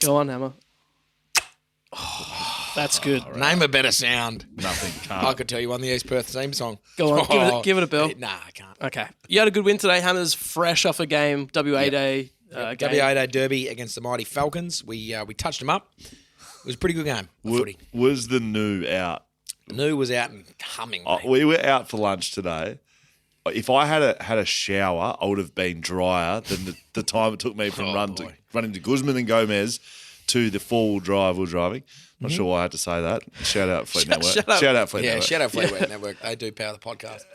Go on, Hammer. Oh, that's good. Right. Name a better sound. Nothing. Can't. I could tell you one, the East Perth theme song. Go on, give it a bell. Nah, I can't. Okay. You had a good win today. Hammer's fresh off a game, WA Day. WA Day Derby against the mighty Falcons. We touched them up. It was a pretty good game. Was the new out? The new was out and humming. We were out for lunch today. If I had a shower, I would have been drier than the time it took me from running to Guzman and Gomez to the four-wheel drive we're driving. Not sure why I had to say that. Shout out Fleet Network. Shout out Fleet Network. Shout out Fleet Network. They do power the podcast.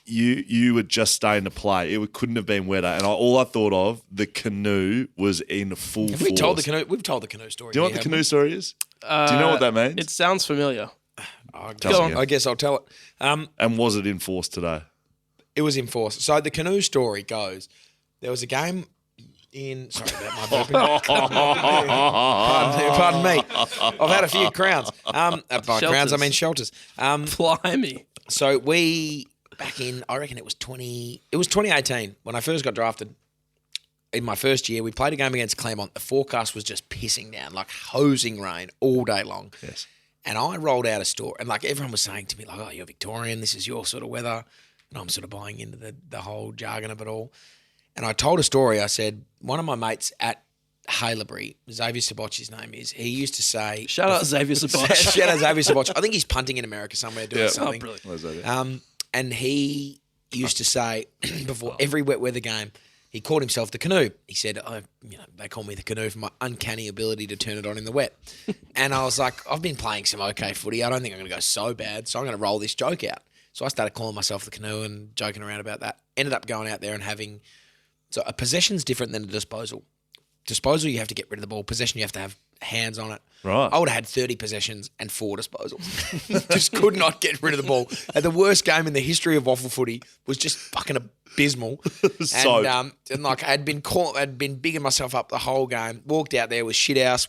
You were just starting to play. It couldn't have been wetter. And all I thought of, the canoe was in full force. We've told the canoe story. Do you know what the canoe story is? Do you know what that means? It sounds familiar. Go on. I guess I'll tell it. And was it in force today? It was in force. So the canoe story goes, there was a game in... Sorry about my burping. Pardon me. I've had a few crowns. By crowns, I mean shelters. Blimey. So we, back in, I reckon it was 2018, when I first got drafted. In my first year, we played a game against Claremont. The forecast was just pissing down, like hosing rain all day long. Yes. And I rolled out a story, and like everyone was saying to me, like, oh, you're Victorian, this is your sort of weather. And I'm sort of buying into the whole jargon of it all. And I told a story. I said, one of my mates at Haileybury, Xavier Saboch, his name is, he used to say... Shout out Xavier Saboch. Shout out Xavier Saboch. I think he's punting in America somewhere doing something. Oh, brilliant. And he used to say, before every wet weather game, he called himself the Canoe. He said, they call me the Canoe for my uncanny ability to turn it on in the wet. And I was like, I've been playing some okay footy. I don't think I'm going to go so bad, so I'm going to roll this joke out. So I started calling myself the Canoe and joking around about that. Ended up going out there and having... So a possession's different than a disposal. Disposal, you have to get rid of the ball. Possession, you have to have hands on it. Right. I would have had 30 possessions and 4 disposals. Just could not get rid of the ball. And the worst game in the history of waffle footy was just fucking abysmal. And like I'd been bigging myself up the whole game. Walked out there with shit house.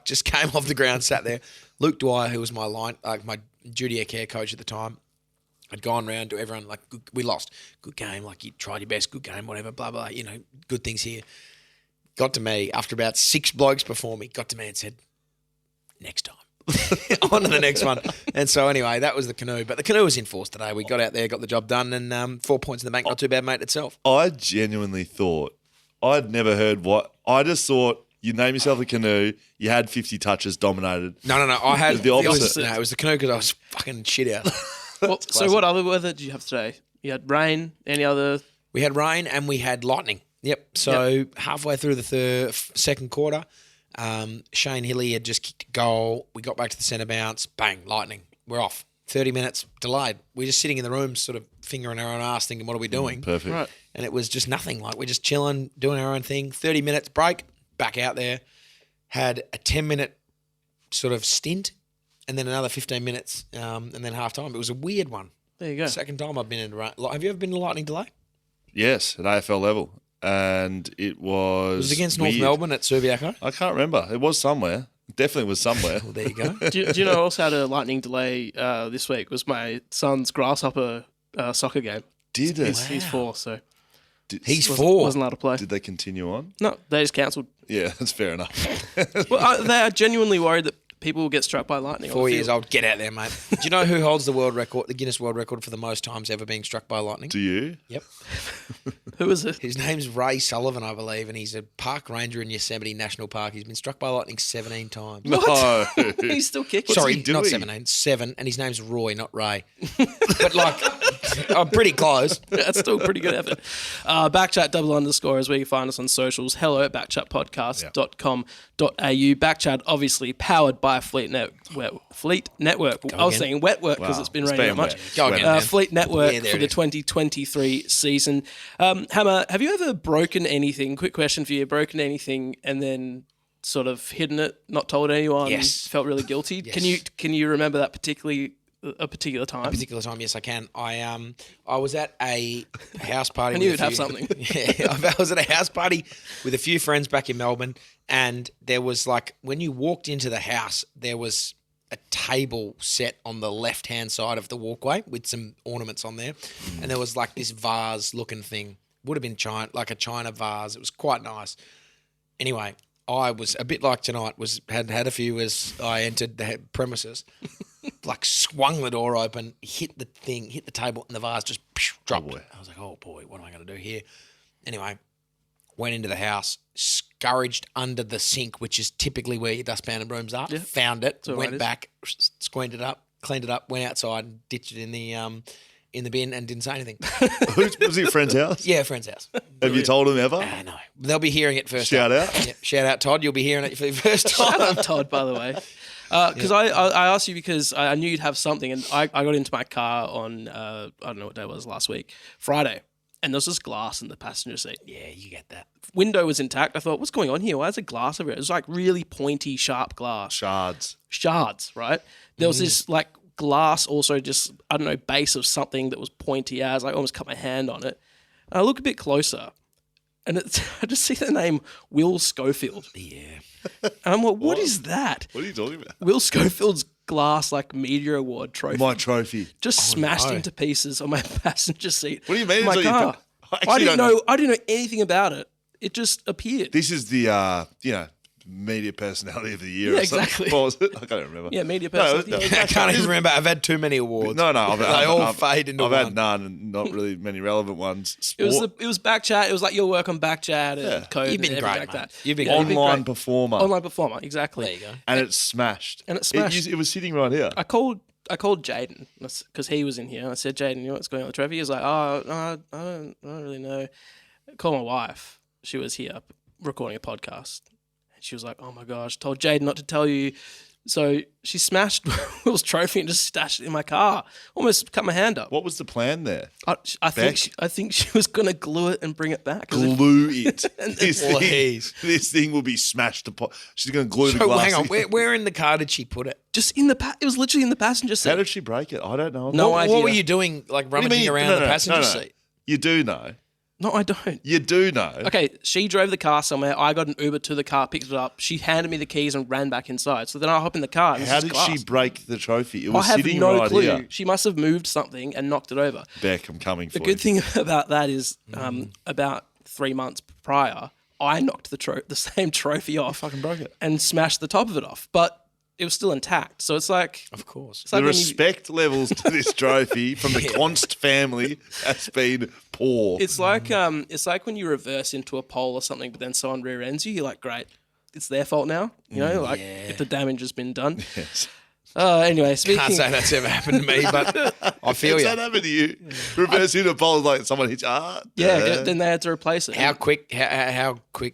Just came off the ground, sat there. Luke Dwyer, who was my duty care coach at the time, I'd gone around to everyone, like, we lost. Good game, like, you tried your best, good game, whatever, blah, blah, good things here. Got to me, after about 6 blokes before me, got to me and said, next time. On to the next one. And so, anyway, that was the Canoe. But the Canoe was in force today. We got out there, got the job done, and 4 points in the bank, not too bad, mate, itself. I genuinely thought, I'd never heard I just thought, you name yourself the Canoe, you had 50 touches, dominated. No, I had the opposite. It was the Canoe because I was fucking shit out. So what other weather did you have today? You had rain, any other? We had rain and we had lightning. Yep. So halfway through the second quarter, Shane Hilly had just kicked a goal. We got back to the centre bounce. Bang, lightning. We're off. 30 minutes delayed. We're just sitting in the room sort of fingering our own ass thinking, what are we doing? Perfect. Right. And it was just nothing. Like we're just chilling, doing our own thing. 30 minutes break, back out there. Had a 10-minute sort of stint. And then another 15 minutes, and then half time. It was a weird one. There you go. Second time I've been in a... Have you ever been in a lightning delay? Yes, at AFL level. And it was... It was against North Melbourne at Subiaco? I can't remember. It was somewhere. It definitely was somewhere. Well, there you go. do you know who also had a lightning delay this week? Was my son's grasshopper soccer game. Did it? He's 4, so... He's 4? Wasn't allowed to play. Did they continue on? No, they just cancelled. Yeah, that's fair enough. Well, they are genuinely worried that people will get struck by lightning. 4 years old, get out there, mate. Do you know who holds the world record, the Guinness World Record for the most times ever being struck by lightning? Do you? Yep. Who is it? His name's Ray Sullivan, I believe, and he's a park ranger in Yosemite National Park. He's been struck by lightning 17 times. No. He's still kicking. Sorry, not 17, 7, and his name's Roy, not Ray. But I'm pretty close. That's still a pretty good effort. BackChat _, is where you find us on socials. Hello at backchatpodcast.com.au. BackChat, obviously powered by Fleet Network. I was saying wet work because it's been raining that much. Go again, Fleet Network for the is. 2023 season. Hammer, have you ever broken anything? Quick question for you. Broken anything and then sort of hidden it, not told anyone? Yes. Felt really guilty? Yes. Can you remember that a particular time? A particular time, yes, I can. I was at a house party. I knew you'd have something. Yeah, I was at a house party with a few friends back in Melbourne, and there was when you walked into the house, there was a table set on the left-hand side of the walkway with some ornaments on there, and there was this vase-looking thing. Would have been a China vase. It was quite nice. Anyway, I was a bit like tonight. Had a few as I entered the premises. Like swung the door open, hit the table, and the vase just dropped. I was like, oh boy, what am I going to do here? Anyway, went into the house, scurried under the sink, which is typically where your dustpan and brooms are. Yeah. Found it, went back, squeezed it up, cleaned it up, went outside and ditched it in the bin and didn't say anything. Was it a friend's house? Yeah, a friend's house. Have you told them ever? No. They'll be hearing it first. Shout out. Yeah, shout out, Todd. You'll be hearing it for the first time. Shout out, Todd, by the way. Because I asked you because I knew you'd have something, and I got into my car on, I don't know what day it was last week, Friday, and there was this glass in the passenger seat. Yeah, you get that. Window was intact. I thought, what's going on here? Why is a glass over it? It was like really pointy, sharp glass. Shards, right? There was this like glass also just, I don't know, base of something that was pointy as. I almost cut my hand on it. And I look a bit closer, and I just see the name Will Schofield. Yeah. And I'm like, what is that? What are you talking about? Will Schofield's glass like media award trophy. My trophy. Just smashed into pieces on my passenger seat. What do you mean? My It's on your car. I didn't know anything about it. It just appeared. This is the media personality of the year. Yeah, or something. exactly. What was it? I can't remember. Yeah, media personality. I can't even remember. I've had too many awards. No, I've fade into I've one. had none, and not really many relevant ones. It was BackChat. It was like your work on BackChat and code. You've been and great, everything like mate. that. You've been online performer. Online performer, exactly. There you go. And it smashed. It was sitting right here. I called Jaden because he was in here. I said, Jaden, you know what's going on with the trophy? He was like, oh, no, I don't really know. I called my wife. She was here recording a podcast. And she was like, oh my gosh, told Jaden not to tell you. So she smashed Will's trophy and just stashed it in my car. Almost cut my hand up. What was the plan there? I think she was going to glue it and bring it back. Glue it. Please. This thing will be smashed apart. She's going to glue the So glass. hang on, where in the car did she put it? Just in it was literally in the passenger seat. How did she break it? I don't know. No idea. What were you doing, like rummaging around the passenger seat? You do know. No, I don't. You do know. Okay, she drove the car somewhere. I got an Uber to the car, picked it up. She handed me the keys and ran back inside. So then I hop in the car. And How did she break the trophy? It was I have sitting no right clue. here. She must have moved something and knocked it over. Beck, I'm coming for The you. good thing about that is about 3 months prior, I knocked the same trophy off. Fucking broke it. And smashed the top of it off. But it was still intact. So it's like... Of course. It's like The respect levels to this trophy from the Const family has been poor. It's like when you reverse into a pole or something, but then someone rear ends you. You're like, great, it's their fault now. You know, if the damage has been done. Yes. Anyway, speaking. Can't say that's ever happened to me, but I feel Has you. that happened to you? Reverse into a pole like someone hits your heart? Then they had to replace it. How quick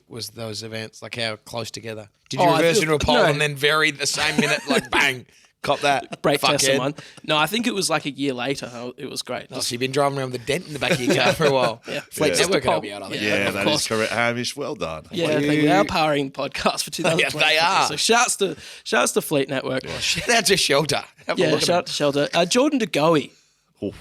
was those events? Like how close together? Did you reverse into a pole and then vary the same minute? Like bang, cop that. Brake test fuckhead. someone? No, I think it was like a year later. It was great. So you've been driving around with a dent in the back of your car for a while. Flex Network will help you out, I think. Yeah, of that course. is correct. Hamish, well done. Yeah, they are powering podcasts for 2020. They are. So shouts to Fleet Network. Shout out to Shelter. Have a look at Shout out to Shelter. Jordan De Goey.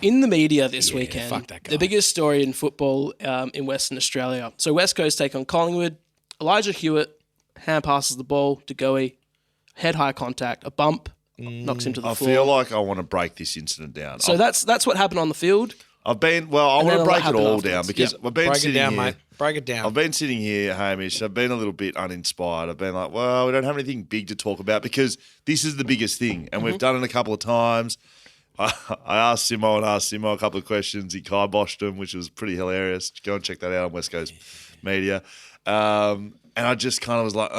In the media this weekend, fuck that guy. the biggest story in football in Western Australia. So West Coast take on Collingwood. Elijah Hewett hand passes the ball to Goey, head high contact, a bump, knocks him to the floor. I feel like I want to break this incident down. So that's what happened on the field. I want to break it all down because I've been Break it sitting down, here. mate. Break it down. I've been sitting here, Hamish. I've been a little bit uninspired. I've been like, well, we don't have anything big to talk about because this is the biggest thing, and we've done it a couple of times. I asked Simo a couple of questions. He kiboshed them, which was pretty hilarious. Go and check that out on West Coast Media. And I just kind of was like,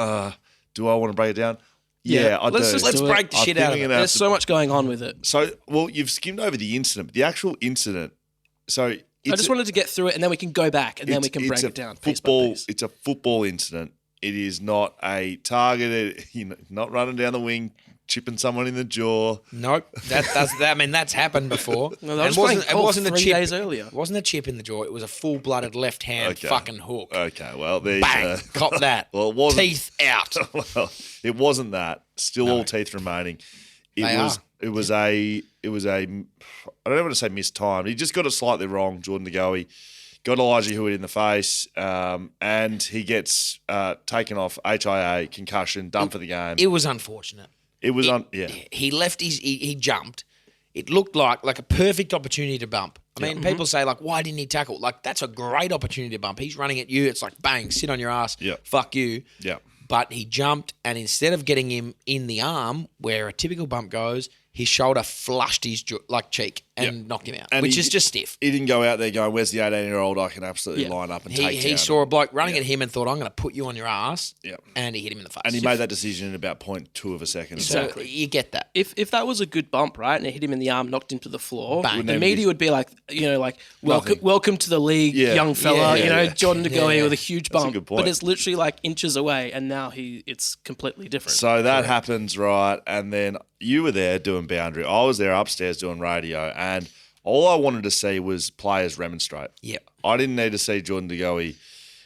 do I want to break it down? Yeah, I do. Let's break the shit out of it. There's so much going on with it. So, well, you've skimmed over the incident. The actual incident. So I just wanted to get through it, and then we can go back, and then we can break it down piece by piece. It's a football incident. It is not a targeted, not running down the wing, chipping someone in the jaw. Nope. That's happened before. No, it wasn't 3 days earlier. It wasn't a chip in the jaw. It was a full-blooded left hand fucking hook. Okay, well, there Bang! you go. Cop that. Well, it wasn't. Teeth out. Well, it wasn't that. Still all teeth remaining. It was a. I don't want to say mistimed. He just got it slightly wrong. Jordan De Goey got Elijah Hewett in the face, and he gets taken off HIA, concussion, done for the game. It was unfortunate. It was He left he jumped. It looked like a perfect opportunity to bump. I mean, people say like, why didn't he tackle? Like that's a great opportunity to bump. He's running at you. It's like bang, sit on your ass. Yeah. Fuck you. Yeah. but he jumped, and instead of getting him in the arm where a typical bump goes, his shoulder flushed his cheek and knocked him out, And which is just stiff. He didn't go out there going, "Where's the 18-year-old? I can absolutely line up and take He down saw him." a bloke running at him and thought, "I'm going to put you on your ass," and he hit him in the face. And he made that decision in about 0.2 of a second. So you get that. If that was a good bump, right, and it hit him in the arm, knocked him to the floor, Bang. the media would be like, welcome to the league, young fella, Jordan De Goey with a huge bump. That's a good point. But it's literally like inches away, and now it's completely different. So that happens, right? And then you were there doing boundary. I was there upstairs doing radio, and all I wanted to see was players remonstrate. Yep. I didn't need to see Jordan De Goey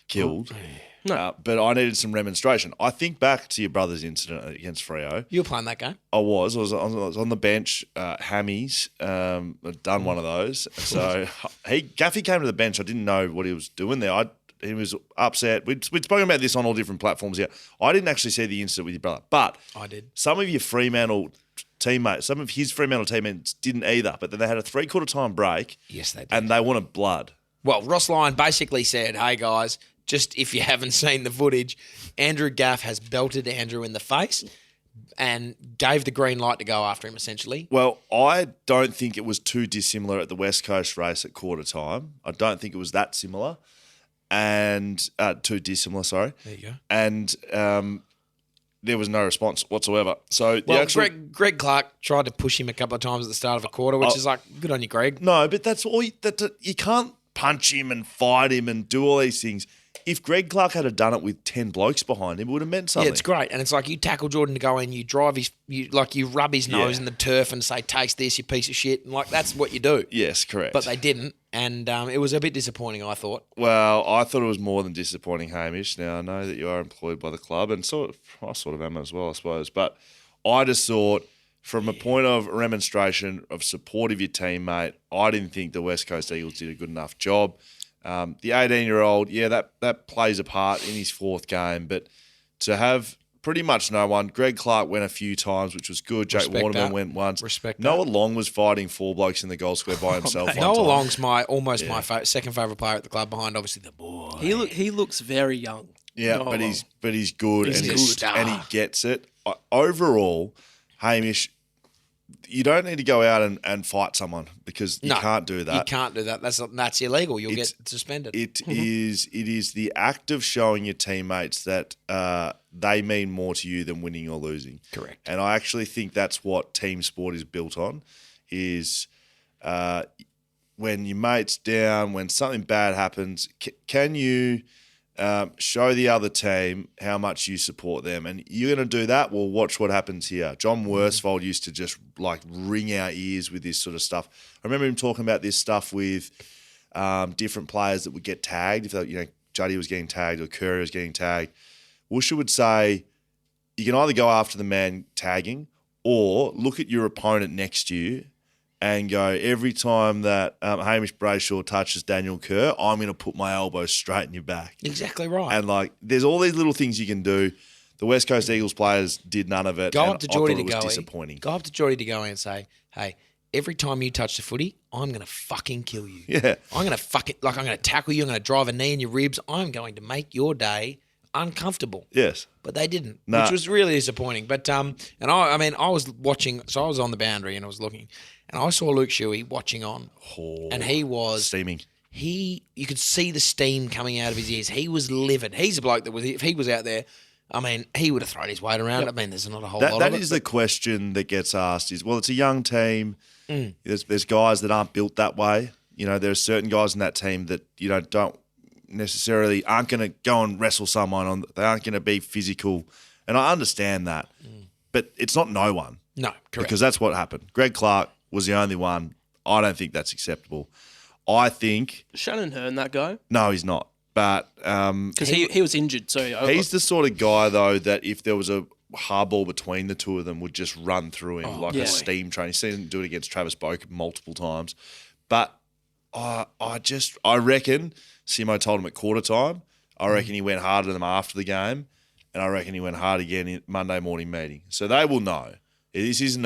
killed. No. But I needed some remonstration. I think back to your brother's incident against Freo. You were playing that game? I was on the bench. Hammies, I'd done one of those. So Gaffy came to the bench. I didn't know what he was doing there. He was upset. We'd spoken about this on all different platforms here. I didn't actually see the incident with your brother, but I did. Some of your Fremantle teammates, some of his Fremantle teammates didn't either, but then they had a 3/4 time break. Yes, they did. And they wanted blood. Well, Ross Lyon basically said, "Hey guys, just if you haven't seen the footage, Andrew Gaff has belted Andrew in the face and gave the green light to go after him, essentially." Well, I don't think it was too dissimilar at the West Coast race at quarter time. I don't think it was that similar. And too dissimilar, sorry. There you go. And there was no response whatsoever. So Greg Clark tried to push him a couple of times at the start of a quarter, which is like, good on you, Greg. No, but that's all. You can't punch him and fight him and do all these things. If Greg Clark had done it with 10 blokes behind him, it would have meant something. Yeah, it's great. And it's like you tackle Jordan to go in, you drive you rub his nose in the turf and say, "Taste this, you piece of shit." And that's what you do. Yes, correct. But they didn't. And it was a bit disappointing, I thought. Well, I thought it was more than disappointing, Hamish. Now, I know that you are employed by the club, and I sort of am as well, I suppose. But I just thought, from a point of remonstration, of support of your teammate, I didn't think the West Coast Eagles did a good enough job. The 18-year-old, that plays a part in his fourth game, but to have pretty much no one. Greg Clark went a few times, which was good. Jake Waterman went once. Noah Long was fighting 4 blokes in the goal square by himself. Noah Long's my second favourite player at the club, behind obviously the boy. He looks very young. Yeah, Noah but Long. he's good and he gets it. Overall, Hamish, you don't need to go out and fight someone because you can't do that. You can't do that. That's illegal. You'll get suspended. It is the act of showing your teammates that they mean more to you than winning or losing. Correct. And I actually think that's what team sport is built on, is when your mate's down, when something bad happens, can you show the other team how much you support them? And you're going to do that? Well, watch what happens here. John Worsfold used to just ring our ears with this sort of stuff. I remember him talking about this stuff with different players that would get tagged. If Juddy was getting tagged or Curry was getting tagged, Woosha would say, you can either go after the man tagging or look at your opponent next to you and go, every time that Hamish Brayshaw touches Daniel Kerr, I'm going to put my elbow straight in your back. Exactly right. And there's all these little things you can do. The West Coast Eagles players did none of it. Go up to Jordan De Goey. Disappointing. Go up to Jordan De Goey and say, "Hey, every time you touch the footy, I'm going to fucking kill you. Yeah. I'm going to I'm going to tackle you. I'm going to drive a knee in your ribs. I'm going to make your day uncomfortable." Yes. But they didn't, which was really disappointing. But I was watching, so I was on the boundary and I was looking, and I saw Luke Shuey watching on, and he was steaming. You could see the steam coming out of his ears. He was livid. He's a bloke that if he was out there, he would have thrown his weight around. Yep. There's not a whole lot of it. That is the question that gets asked is, well, it's a young team. There's guys that aren't built that way. There are certain guys in that team that, don't necessarily aren't going to go and wrestle someone. They aren't going to be physical. And I understand that. But it's not no one. No, correct. Because that's what happened. Greg Clark was the only one. I don't think that's acceptable. I think Shannon Hearn, that guy? No, he's not. But because he was injured, so he's the sort of guy though that if there was a hardball between the two of them, would just run through him a steam train. You've seen him do it against Travis Boak multiple times. But I reckon Simo told him at quarter time. I reckon he went harder than them after the game, and I reckon he went hard again in Monday morning meeting. So they will know. This isn't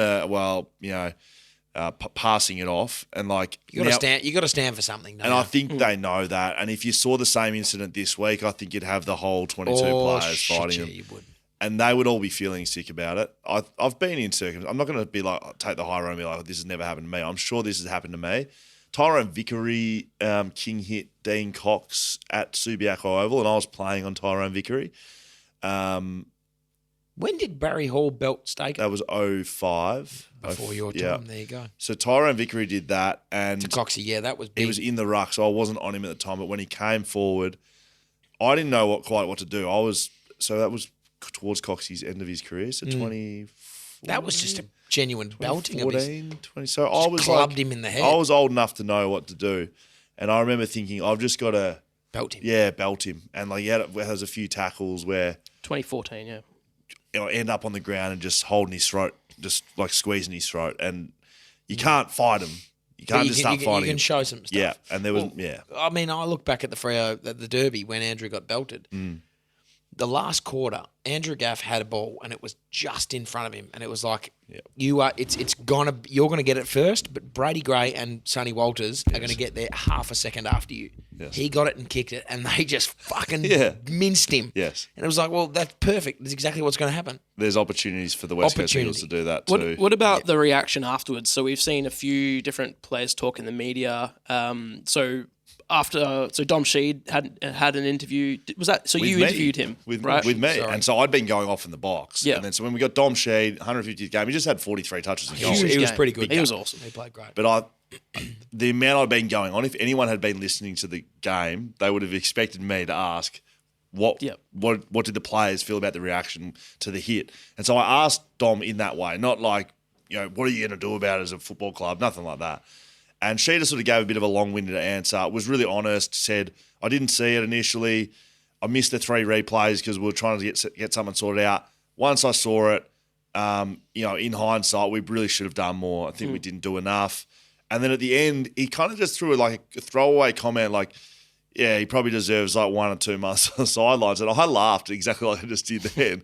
passing it off, and like You got to stand. You got to stand for something. And I think they know that. And if you saw the same incident this week, I think you'd have the whole 22 players fighting them. You would. And they would all be feeling sick about it. I've been in circumstances. I'm not going to be like, take the high road and be like, oh, this has never happened to me. I'm sure this has happened to me. Tyrone Vickery, King hit Dean Cox at Subiaco Oval, and I was playing on Tyrone Vickery. When did Barry Hall belt Staker? That was 05. Before your time. There you go. So Tyrone Vickery did that. And to Coxie, that was big. He was in the ruck, so I wasn't on him at the time. But when he came forward, I didn't know quite what to do. So that was towards Coxie's end of his career, so 20. That was just a genuine belting of 14, 20. So I was clubbed him in the head. I was old enough to know what to do, and I remember thinking, I've just got to belt him. Yeah, belt him, and like there's a few tackles where 2014, yeah. I end up on the ground and just holding his throat, just like squeezing his throat, and you can't fight him. You can't just start fighting him. You can show some stuff. Yeah, and there was I mean, I look back at the Freo, the Derby when Andrew got belted. The last quarter, Andrew Gaff had a ball and it was just in front of him, and it was like, you're gonna get it first, but Brady Gray and Sonny Walters are gonna get there half a second after you. Yes. He got it and kicked it, and they just fucking minced him. Yes, and it was like, well, that's perfect. That's exactly what's going to happen. There's opportunities for the West Coast Eagles to do that too. What about the reaction afterwards? So we've seen a few different players talk in the media. So Dom Sheed had an interview. Was that so? You interviewed him with me, Sorry. And so I'd been going off in the box. Yeah. And then so when we got Dom Sheed, 150th game, he just had 43 touches in goal. He was pretty good. He was awesome. He played great. But the amount I'd been going on, if anyone had been listening to the game, they would have expected me to ask what did the players feel about the reaction to the hit. And so I asked Dom in that way, not like, what are you going to do about it as a football club? Nothing like that. And she just sort of gave a bit of a long-winded answer, was really honest, said, I didn't see it initially. I missed the 3 replays because we were trying to get something sorted out. Once I saw it, in hindsight, we really should have done more. I think we didn't do enough. And then at the end, he kind of just threw like a throwaway comment like, yeah, he probably deserves like 1 or 2 months on the sidelines. And I laughed exactly like I just did then.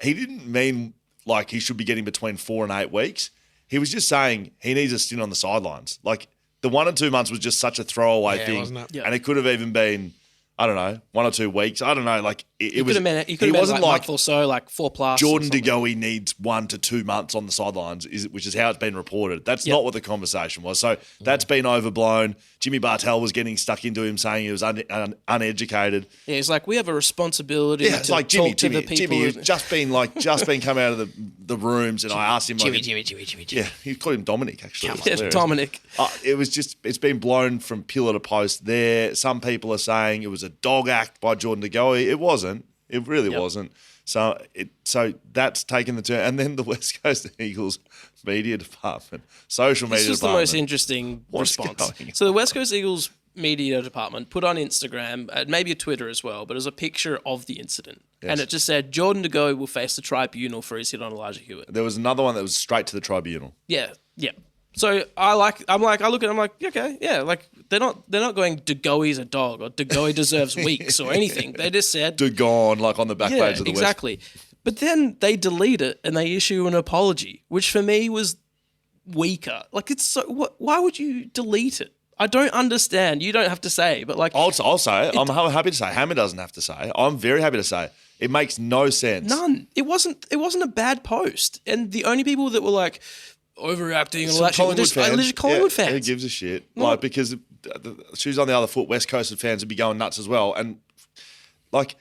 He didn't mean like he should be getting between 4 and 8 weeks. He was just saying he needs a stint on the sidelines. Like the 1 or 2 months was just such a throwaway thing. Wasn't it? Yeah. And it could have even been, I don't know, 1 or 2 weeks. I don't know. Like it was. It wasn't like month or so, like 4+. Jordan De Goey needs 1 to 2 months on the sidelines, which is how it's been reported. That's not what the conversation was. So that's been overblown. Jimmy Bartell was getting stuck into him, saying he was uneducated. Yeah, he's like, we have a responsibility. Yeah, it's like Jimmy, to the people. Jimmy, who's just been coming out of the rooms, and I asked him, Jimmy. Yeah, he called him Dominic actually. Yeah, Dominic. It's been blown from pillar to post there. Some people are saying it was a dog act by Jordan De Goey. It wasn't. It really wasn't. So that's taken the turn. And then the West Coast Eagles media department, social media department. This was the most interesting response. So the West Coast Eagles media department put on Instagram, maybe a Twitter as well, but it was a picture of the incident. Yes. And it just said, Jordan De Goey will face the tribunal for his hit on Elijah Hewett. There was another one that was straight to the tribunal. Yeah. So I look at it, I'm like, okay, yeah, like they're not going De Goey's a dog or De Goey deserves weeks or anything. They just said De gone like on the back page of the exactly. West. But then they delete it and they issue an apology, which for me was weaker. Like it's so why would you delete it? I don't understand. You don't have to say, but like I'll say it. I'm happy to say. Hammer doesn't have to say. I'm very happy to say. It makes no sense. None. It wasn't a bad post, and the only people that were like overreacting and all that shit were just Collingwood fans. Who gives a shit? Like because the shoes on the other foot, West Coast fans would be going nuts as well, and like.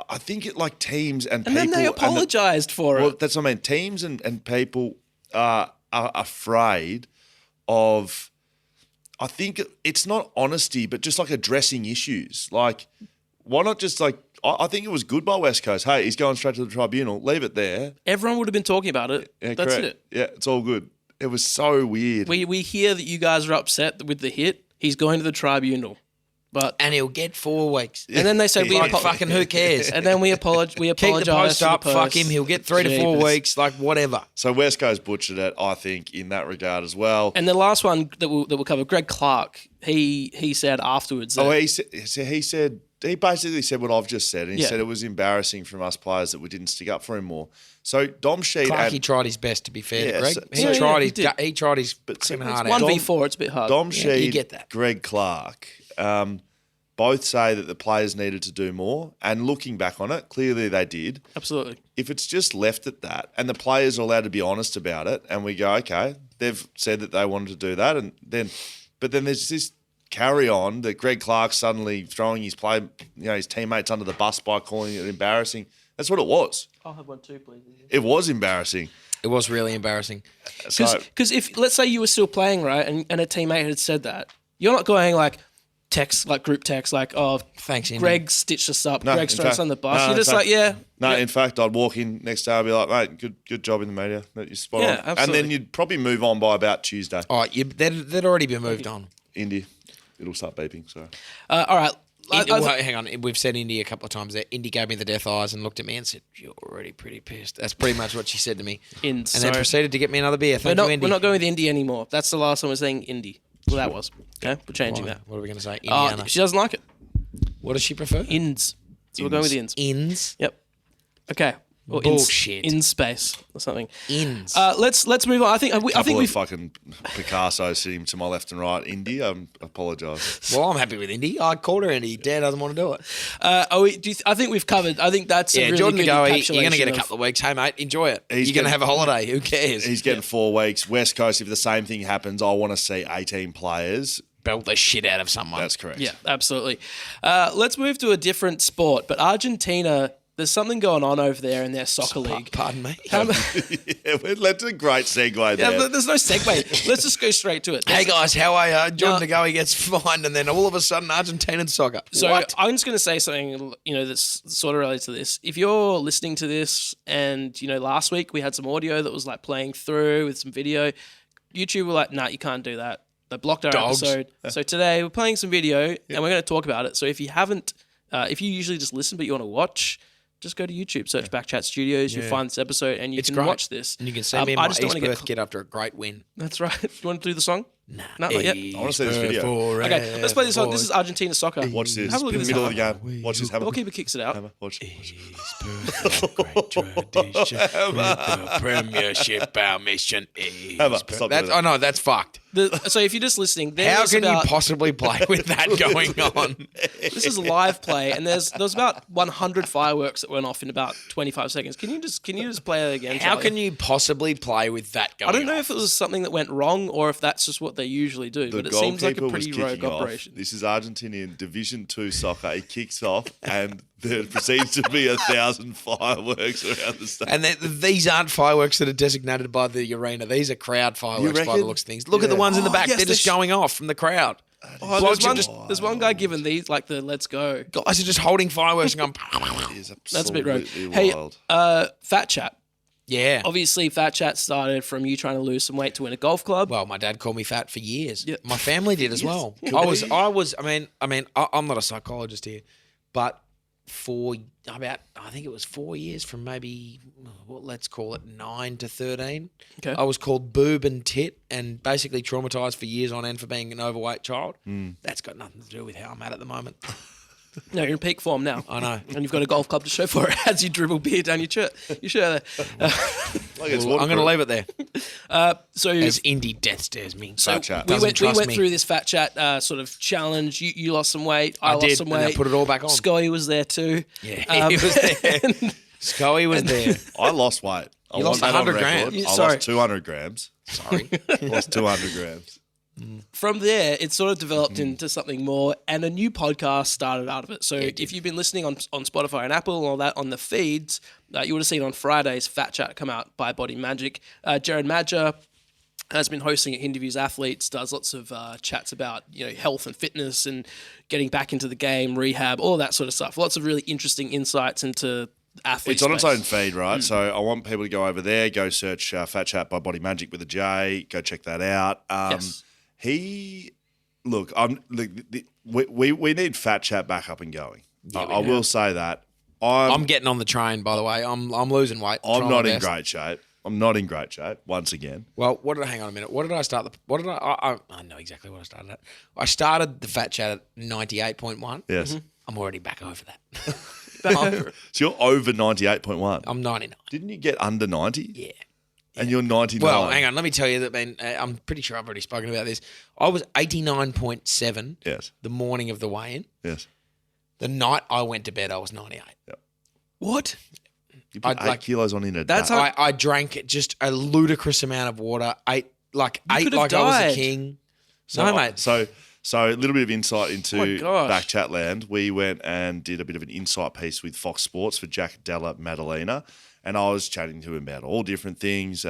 I think it like teams and people. And then they apologised for it. Well, that's what I mean. Teams and people are afraid of. I think it's not honesty, but just like addressing issues. Like, why not just like? I think it was good by West Coast. Hey, he's going straight to the tribunal. Leave it there. Everyone would have been talking about it. Yeah, that's correct. it. Yeah, it's all good. It was so weird. We hear that you guys are upset with the hit. He's going to the tribunal. And he'll get 4 weeks. And then they said, fucking who cares? And then we apologise. Keep the post up, fuck him, he'll get 3 to 4 weeks, like whatever. So West Coast butchered it, I think, in that regard as well. And the last one that we'll cover, Greg Clark, he said afterwards. He basically said what I've just said. And he said it was embarrassing from us players that we didn't stick up for him more. So Dom Sheed Clarkey and tried his best, to be fair to Greg. he did. He tried his But fucking it's heart One out. v4, it's a bit hard. Dom you Sheed, get that. Greg Clark, both say that the players needed to do more. And looking back on it, clearly they did. Absolutely. If it's just left at that and the players are allowed to be honest about it and we go, okay, they've said that they wanted to do that, but then there's this carry on that Greg Clark suddenly throwing his his teammates under the bus by calling it embarrassing. That's what it was. I'll have one too, please. It was embarrassing. It was really embarrassing. Because if, let's say you were still playing, right, and a teammate had said that, you're not going like text, like group text, like, oh, Thanks, Indy. Greg stitched us up, No, Greg's in thrown us fact- on the bus. no, You're in just fact- like, yeah. No, yeah. in fact, I'd walk in next day, I'd be like, mate, good job in the media. You're spot Yeah, on. absolutely. And then you'd probably move on by about Tuesday. Oh, they'd already been moved on. Indy, it'll start beeping. So All right. Hang on. We've said Indy a couple of times there. Indy gave me the death eyes and looked at me and said, "You're already pretty pissed." That's pretty much what she said to me. And then proceeded to get me another beer. Thank you, Indy. We're not going with Indy anymore. That's the last time we're saying Indy. Well, that was. Okay, we're changing that. What are we going to say? Indiana. She doesn't like it. What does she prefer? Inns. So we're going with the Inns. Inns. Yep. Okay. Or Bullshit. In space or something. Inns. Let's move on. I think couple we've of fucking Picasso sitting to my left and right. Indy, I apologise. Well, I'm happy with Indy. I called her Indy. Dad doesn't want to do it. I think we've covered. I think that's a really Jordan De good Goey, encapsulation you're going to get a of- couple of weeks. Hey, mate, enjoy it. He's You're going to getting- have a holiday. Who cares? He's getting 4 weeks. West Coast, if the same thing happens, I want to see 18 players. Belt the shit out of someone. That's correct. Yeah, absolutely. Let's move to a different sport. But Argentina, there's something going on over there in their soccer league. Pardon me. Yeah, that's a great segue Yeah, there. but there's no segue. Let's just go straight to it. Hey guys, how are you? Jordan De Goey gets fined, and then all of a sudden, Argentinian soccer. So What? I'm just going to say something, that's sort of related to this. If you're listening to this, and last week we had some audio that was like playing through with some video, YouTube were like, "Nah, you can't do that." They blocked our Dogs. episode. So today we're playing some video, and we're going to talk about it. So if you haven't, if you usually just listen but you want to watch, just go to YouTube, search BackChat Studios. You'll find this episode, and you can great. watch this. And you can see me in I my just don't East want to Perth kid after a great win. That's right. You want to do the song? Nah, No, not yet. I want to see this video. Okay, let's play this song. This is Argentina soccer. Watch this. Have a look In at the this. middle of the game. Watch this. The goalkeeper kicks it out. Hammer. Watch. Premiership, our mission is. Hammer, stop That's, doing that. oh no, that's fucked. So if you're just listening, How can you possibly play with that going on? This is live play, and there's about 100 fireworks that went off in about 25 seconds. Can you just play it again? How Charlie? can you possibly play with that going I on? don't know if it was something that went wrong or if that's just what they usually do, The but it seems like a goalkeeper was pretty rogue kicking off. operation. This is Argentinian Division 2 soccer. He kicks off and there proceeds to be 1,000 fireworks around the stadium. And these aren't fireworks that are designated by the arena. These are crowd fireworks by the reckon? looks of things. Look at the ones in the back. yes, They're just they going off from the crowd. Oh, Blokes are just there's one guy giving these like the let's go. guys are just holding fireworks and going. It is That's a bit rogue. absolutely Hey, wild. Fat Chat. Yeah. Obviously, Fat Chat started from you trying to lose some weight to win a golf club. Well, my dad called me fat for years. Yeah. My family did as well. I'm not a psychologist here, but for about, I think it was 4 years from maybe, let's call it 9 to 13. Okay. I was called boob and tit and basically traumatized for years on end for being an overweight child. That's got nothing to do with how I'm at the moment. No, you're in peak form now. I know. And you've got a golf club to show for it as you dribble beer down your shirt. There. Like it's I'm going to leave it there. So As Indy death stares me. Fat Chat. we Doesn't went trust me. through this Fat Chat sort of challenge. You lost some weight. I lost did, some and I weight. put it all back on. Scully was there too. Yeah, he was there. Scully was there. I lost weight. I You lost want that on 100 record. grams. I Sorry. lost 200 grams. Sorry. I lost 200 grams. From there, it sort of developed into something more, and a new podcast started out of it. So if you've been listening on Spotify and Apple and all that on the feeds, you would have seen on Fridays Fat Chat come out by Body Magic. Jared Madger has been hosting it, interviews athletes, does lots of chats about health and fitness and getting back into the game, rehab, all that sort of stuff. Lots of really interesting insights into athletes. It's on its own feed, right? So I want people to go over there, go search Fat Chat by Body Magic with a J, go check that out. Yes. We need Fat Chat back up and going. I will say that. I'm getting on the train, by the way. I'm losing weight. I'm Trying not my in best. great shape. I'm not in great shape once again. Well, hang on a minute. What did I start? I know exactly what I started at. I started the Fat Chat at 98.1. Yes. I'm I'm already back over that. Back over it. So you're over 98.1. I'm 99. Didn't you get under 90? Yeah. And you're 99. Well, hang on. Let me tell you that, man. I'm pretty sure I've already spoken about this. I was 89.7 Yes. the morning of the weigh-in. Yes. The night I went to bed, I was 98. What? You put 8 kilos on in a That's day. how- I drank just a ludicrous amount of water. Ate like could have I was died. a king. No, mate. So a little bit of insight Oh into my gosh. BackChat land. We went and did a bit of an insight piece with Fox Sports for Jack Della Maddalena, and I was chatting to him about all different things.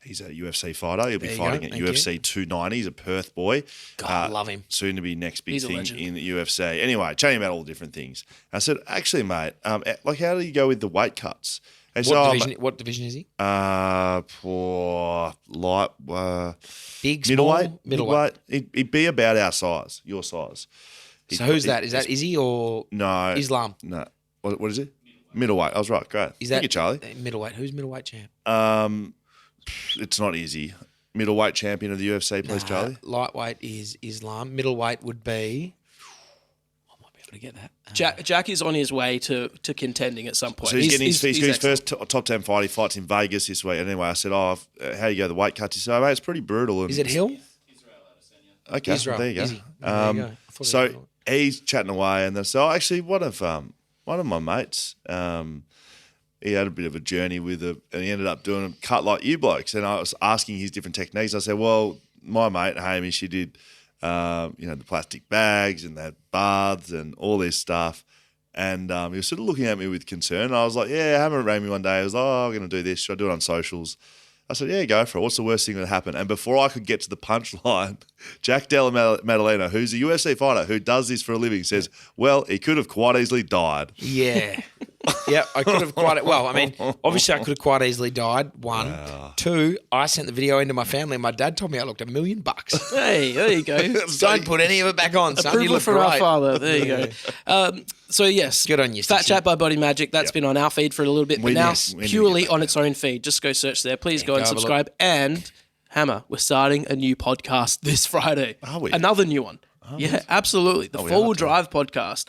He's a UFC fighter. He'll be There you fighting go. at Thank UFC 290. He's a Perth boy. God, I love him. Soon to be next big He's a thing legend. in the UFC. Anyway, chatting about all the different things. I said, actually, mate, like how do you go with the weight cuts? And What division is he? For light, Big, small, middleweight. He'd be about our size, your size. So who's that? Is that Izzy or No Islam? No, what is it? Middleweight. I was right. Great. Is Thank that you, Charlie? middleweight? Who's middleweight champ? It's not easy. Middleweight champion of the UFC, please, Charlie. Lightweight is Islam. Middleweight would be. I might be able to get that. Jack is on his way to contending at some point. So he's getting his excellent. first top 10 fight. He fights in Vegas this week. Anyway, I said, how do you go the weight cuts? He said, mate, it's pretty brutal. And Is it Hill? Okay, Israel. there you go. Easy. There you go. I thought it So was- he's chatting away, and then so actually one of my mates, he had a bit of a journey with and he ended up doing a cut like you blokes. And I was asking his different techniques. I said, well, my mate Hamish, he did, the plastic bags and that baths and all this stuff. And he was sort of looking at me with concern. And I was like, yeah, Hammer rang me one day. He was like, oh, I'm going to do this. Should I do it on socials? I said, yeah, go for it. What's the worst thing that happened? And before I could get to the punchline, Jack Della Maddalena, who's a UFC fighter who does this for a living, says, well, he could have quite easily died. Yeah. Yeah, I could have obviously I could have quite easily died. One. Wow. Two, I sent the video into my family and my dad told me I looked $1 million. Hey, there you go. Don't put any of it back on, son. You Approval look from our great. father. There you go. So yes, Good on you, Fat Stitchy. Chat by Body Magic. That's been on our feed for a little bit, but We now need to purely get that on its own feed. Just go search there. Please go go and have a subscribe. And Hammer, we're starting a new podcast this Friday. Are we? Another new one. Yeah, absolutely. The we Four Wheel are, Drive podcast.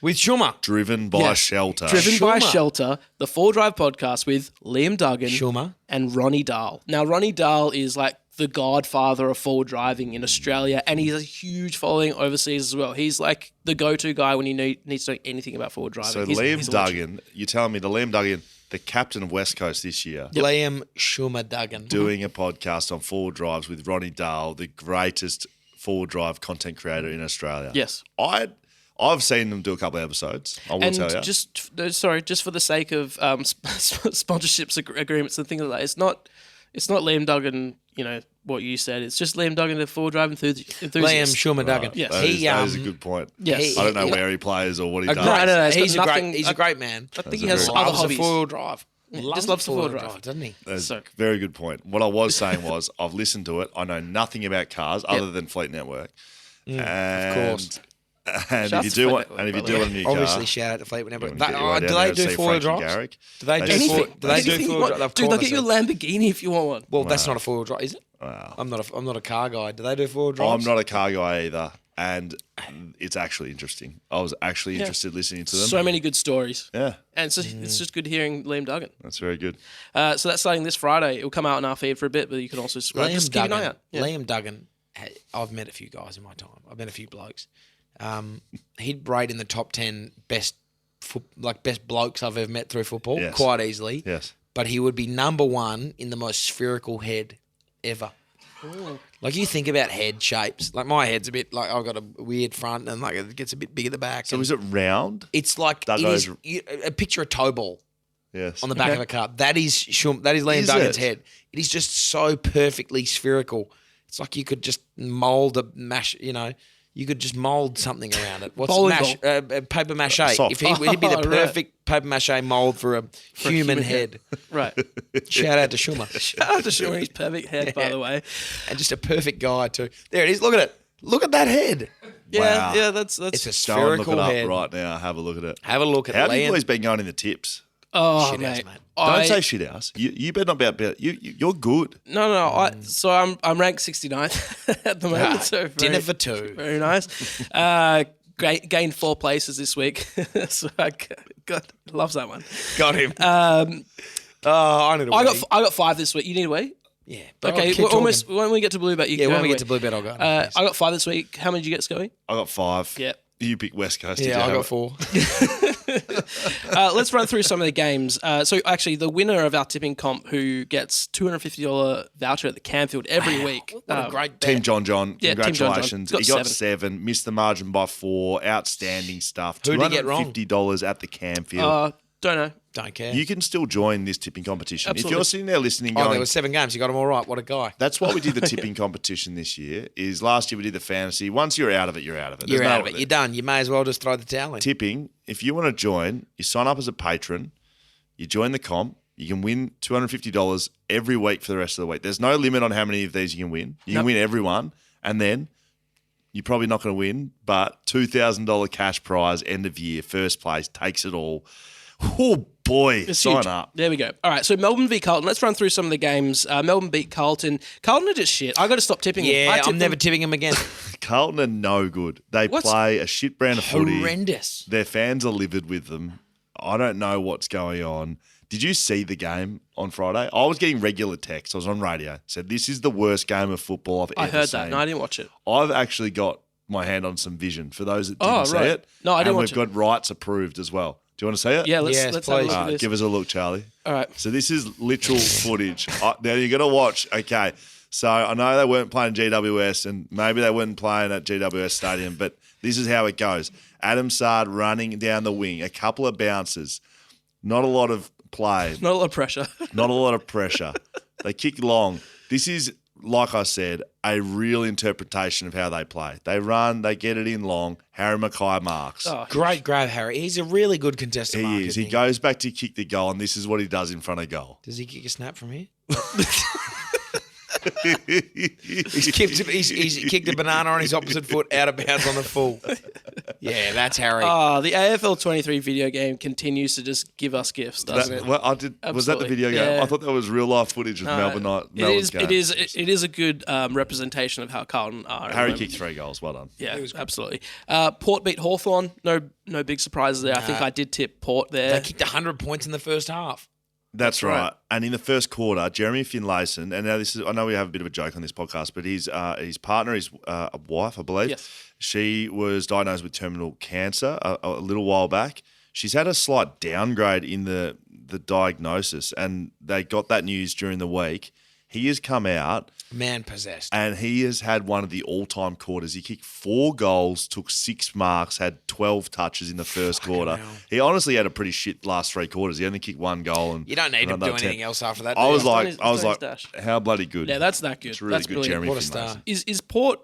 With Schumer. Driven by Yes. Shelter. Driven by Schumer. Shelter, the Four Wheel Drive podcast with Liam Duggan Schumer. and Ronnie Dahl. Now, Ronnie Dahl is like the godfather of forward driving in Australia, and he's a huge following overseas as well. He's like the go-to guy when you needs to know anything about forward driving. So He's Liam a legend. Duggan, you're telling me the Liam Duggan, the captain of West Coast this year, Liam Schumer Duggan. doing a podcast on forward drives with Ronnie Dahl, the greatest forward drive content creator in Australia. Yes. I've seen them do a couple of episodes. I will And tell you. just for the sake of sponsorships agreements and things like that, it's not Liam Duggan. You know what you said. It's just Liam Duggan, the forward drive enthusiast. Liam Schumer Duggan. Yes. That is a good point. Yes. I don't know where he plays or what he A does. great, No, it's got he's, nothing- he's a great man. I think That's he a has very- other Loves a hobbies. four-wheel drive. Just loves the four-wheel drive. doesn't he? That's So- a very good point. What I was saying was I've listened to it. I know nothing about cars other than Fleet Network. And, of course. And Shouts if to you do Fleet want, Network, and if you by do the want a new car, Obviously, shout out to Fleet whenever. you wanna get right Do down they there do and see four-wheel Frankie drives? Garrick. Do they do Anything. four? Do they do Anything you four-wheel want. drive? Of Dude, they'll course get you a they Lamborghini if you want one. Well, that's not a four-wheel drive, is it? Wow. I'm not a car guy. Do they do four-wheel drives? I'm not a car guy either, and it's actually interesting. I was actually interested listening to them. So many good stories. Yeah, And it's just good hearing Liam Duggan. that's very good. So that's starting this Friday. It will come out in our feed for a bit, but you can also subscribe. Just keep an eye out. Yeah. Liam Duggan. I've met a few guys in my time. I've met a few blokes. He'd rate in the top 10 best blokes I've ever met through football Yes. quite easily. Yes. But he would be number one in the most spherical head ever. Like you think about head shapes. Like my head's a bit like I've got a weird front and like it gets a bit big at the back. So and is it round? it's like That it goes- is, a picture a toe ball Yes. on the back of a car. That is Liam Is Duggan's it? head. It is just so perfectly spherical. It's like you could just mold you could just mold something around it. What's Bowling mash? Paper mache. Soft. If he'd be the Oh, right. perfect paper mache mold for a human head. Right. Shout out to Schumer. Shout out to Sean, his perfect head, by the way. And just a perfect guy too. There it is. Look at it. Look at that head. Yeah, Wow. yeah, that's It's a Go and look spherical it up head. right now. Have a look at it. Have a look at How have you Liam. always been going in the tips? oh Shit house, mate. mate. Don't say shit house. You better not be about. You're good. No. So I'm ranked 69th at the moment. So Dinner for two. Very nice. gained 4 places this week. So God loves that one. Got him. I need a I wee. got 5 this week. You need a wee? Yeah. But Okay, keep we're almost talking. when we get to BlueBet, you Yeah, can when go we get away. to BlueBet, I'll go. I got 5 this week. How many did you get, Scully? I got 5. Yeah. You picked West Coast. Yeah, I got 4. Let's run through some of the games. So actually, the winner of our tipping comp, who gets $250 voucher at the Canfield every week. What a great bet. Team John, Yeah, Team John. congratulations. Got He got 7. 7, missed the margin by 4. Outstanding stuff. Who did he get wrong? $250 at the Canfield. Don't know. Don't care. You can still join this tipping competition. Absolutely. If you're sitting there listening Oh, going, there were 7 games. You got them all right. What a guy. that's why we did the tipping competition this year, is last year we did the fantasy. Once you're out of it, you're out of it. You're There's out no- of it. You're done. You may as well just throw the towel in. Tipping, if you want to join, you sign up as a patron, you join the comp, you can win $250 every week for the rest of the week. There's no limit on how many of these you can win. You can win every one, and then you're probably not going to win, but $2,000 cash prize, end of year, first place, takes it all. Oh, boy, It's sign huge. up. There we go. All right, so Melbourne v Carlton. Let's run through some of the games. Melbourne beat Carlton. Carlton are just shit. I got to stop tipping them. I Yeah, tip I'm never them. tipping him again. Carlton are no good. They What's- play a shit brand of footy. Horrendous. Their fans are livid with them. I don't know what's going on. Did you see the game on Friday? I was getting regular texts. I was on radio. Said, this is the worst game of football I've I ever heard seen. that. No, I didn't watch it. I've actually got my hand on some vision for those that Oh, didn't see right. it. No, I didn't and watch we've got rights approved as well. Do you want to see it? Yeah, let's Yes, have a look please. at All right, this. give us a look, Charlie. All right. So this is literal footage. Now you got to watch. Okay. So I know they weren't playing GWS and maybe they weren't playing at GWS Stadium, but this is how it goes. Adam Sard running down the wing, a couple of bounces, not a lot of play, Not a lot of pressure. not a lot of pressure. They kick long. This is, like I said, a real interpretation of how they play. They run, they get it in long. Harry Mackay marks. Oh, Great grab, Harry. He's a really good contestant. He is. He goes back to kick the goal, and this is what he does in front of goal. Does he kick a snap from here? He's kicked a banana on his opposite foot out of bounds on the full. Yeah, that's Harry. the AFL 23 video game continues to just give us gifts, doesn't it? Well, I did. Was that the Absolutely. video game? Yeah. I thought that was real life footage of Melbourne's game. It is a good representation of how Carlton are. at the Harry moment. kicked 3 goals. Well done. Yeah, absolutely. Port beat Hawthorn. No big surprises there. I think I did tip Port there. They kicked 100 points in the first half. That's right. right. And in the first quarter, Jeremy Finlayson, and now this is, I know we have a bit of a joke on this podcast, but his partner, his wife, I believe, Yes. she was diagnosed with terminal cancer a little while back. She's had a slight downgrade in the diagnosis, and they got that news during the week. He has come out Man possessed. and he has had one of the all-time quarters. He kicked 4 goals, took 6 marks, had 12 touches in the first quarter. hell. He honestly had a pretty shit last 3 quarters. He only kicked 1 goal. And You don't need to and do another 10. anything else after that. I do was you? like, He's done his dash. how bloody good. Yeah, that's that good. It's really That's good, brilliant. Jeremy What a Finlayson. star. Is Port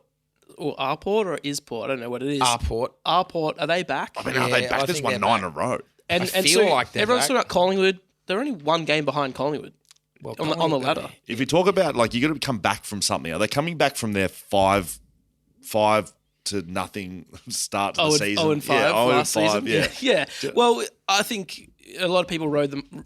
or are Port or is Port? I don't know what it is. Port. Are Port? Are they back? I mean, are they Yeah, back? I This think one they're 9 back. in a row. And I and feel so like they're everyone's back. talking about Collingwood. They're only 1 game behind Collingwood Well, on the Collingwood- ladder. If you talk about, like, you got to come back from something. Are they coming back from their 5 to nothing start to the season? 0 and 5 Yeah, 0 and last 5, season. yeah. Yeah. Well, I think a lot of people wrote them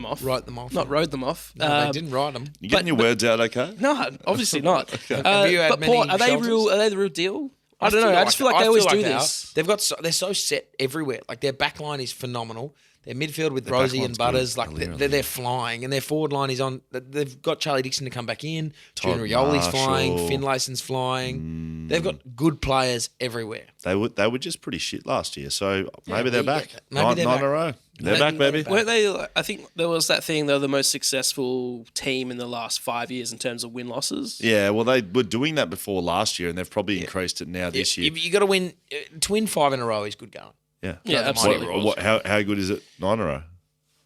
off. Wrote them off. Not rode them off. No, they didn't write them. You getting your words out okay? No, obviously not. Have you had but many Port, are they shelters? real? Are they the real deal? I don't know. I just feel like they always do this. They've got they're so set everywhere. Like their back line is phenomenal. Their midfield with Rosie back and line's Butters, good. like they're flying, and their forward line is on. They've got Charlie Dixon to come back in. Todd June Rioli's flying. Marshall. Finlayson's flying. They've got good players everywhere. They were just pretty shit last year, so maybe they're yeah, back. maybe nine, they're nine back. in a row. They're Maybe back, they're baby. back. Weren't they? I think there was that thing. They were the most successful team in the last 5 years in terms of win losses. Yeah, well, they were doing that before last year, and they've probably increased it now this year. You got to win. To win 5 in a row is good going. Yeah, Yeah, the absolutely. Mighty What, how good is it? 9 in a row.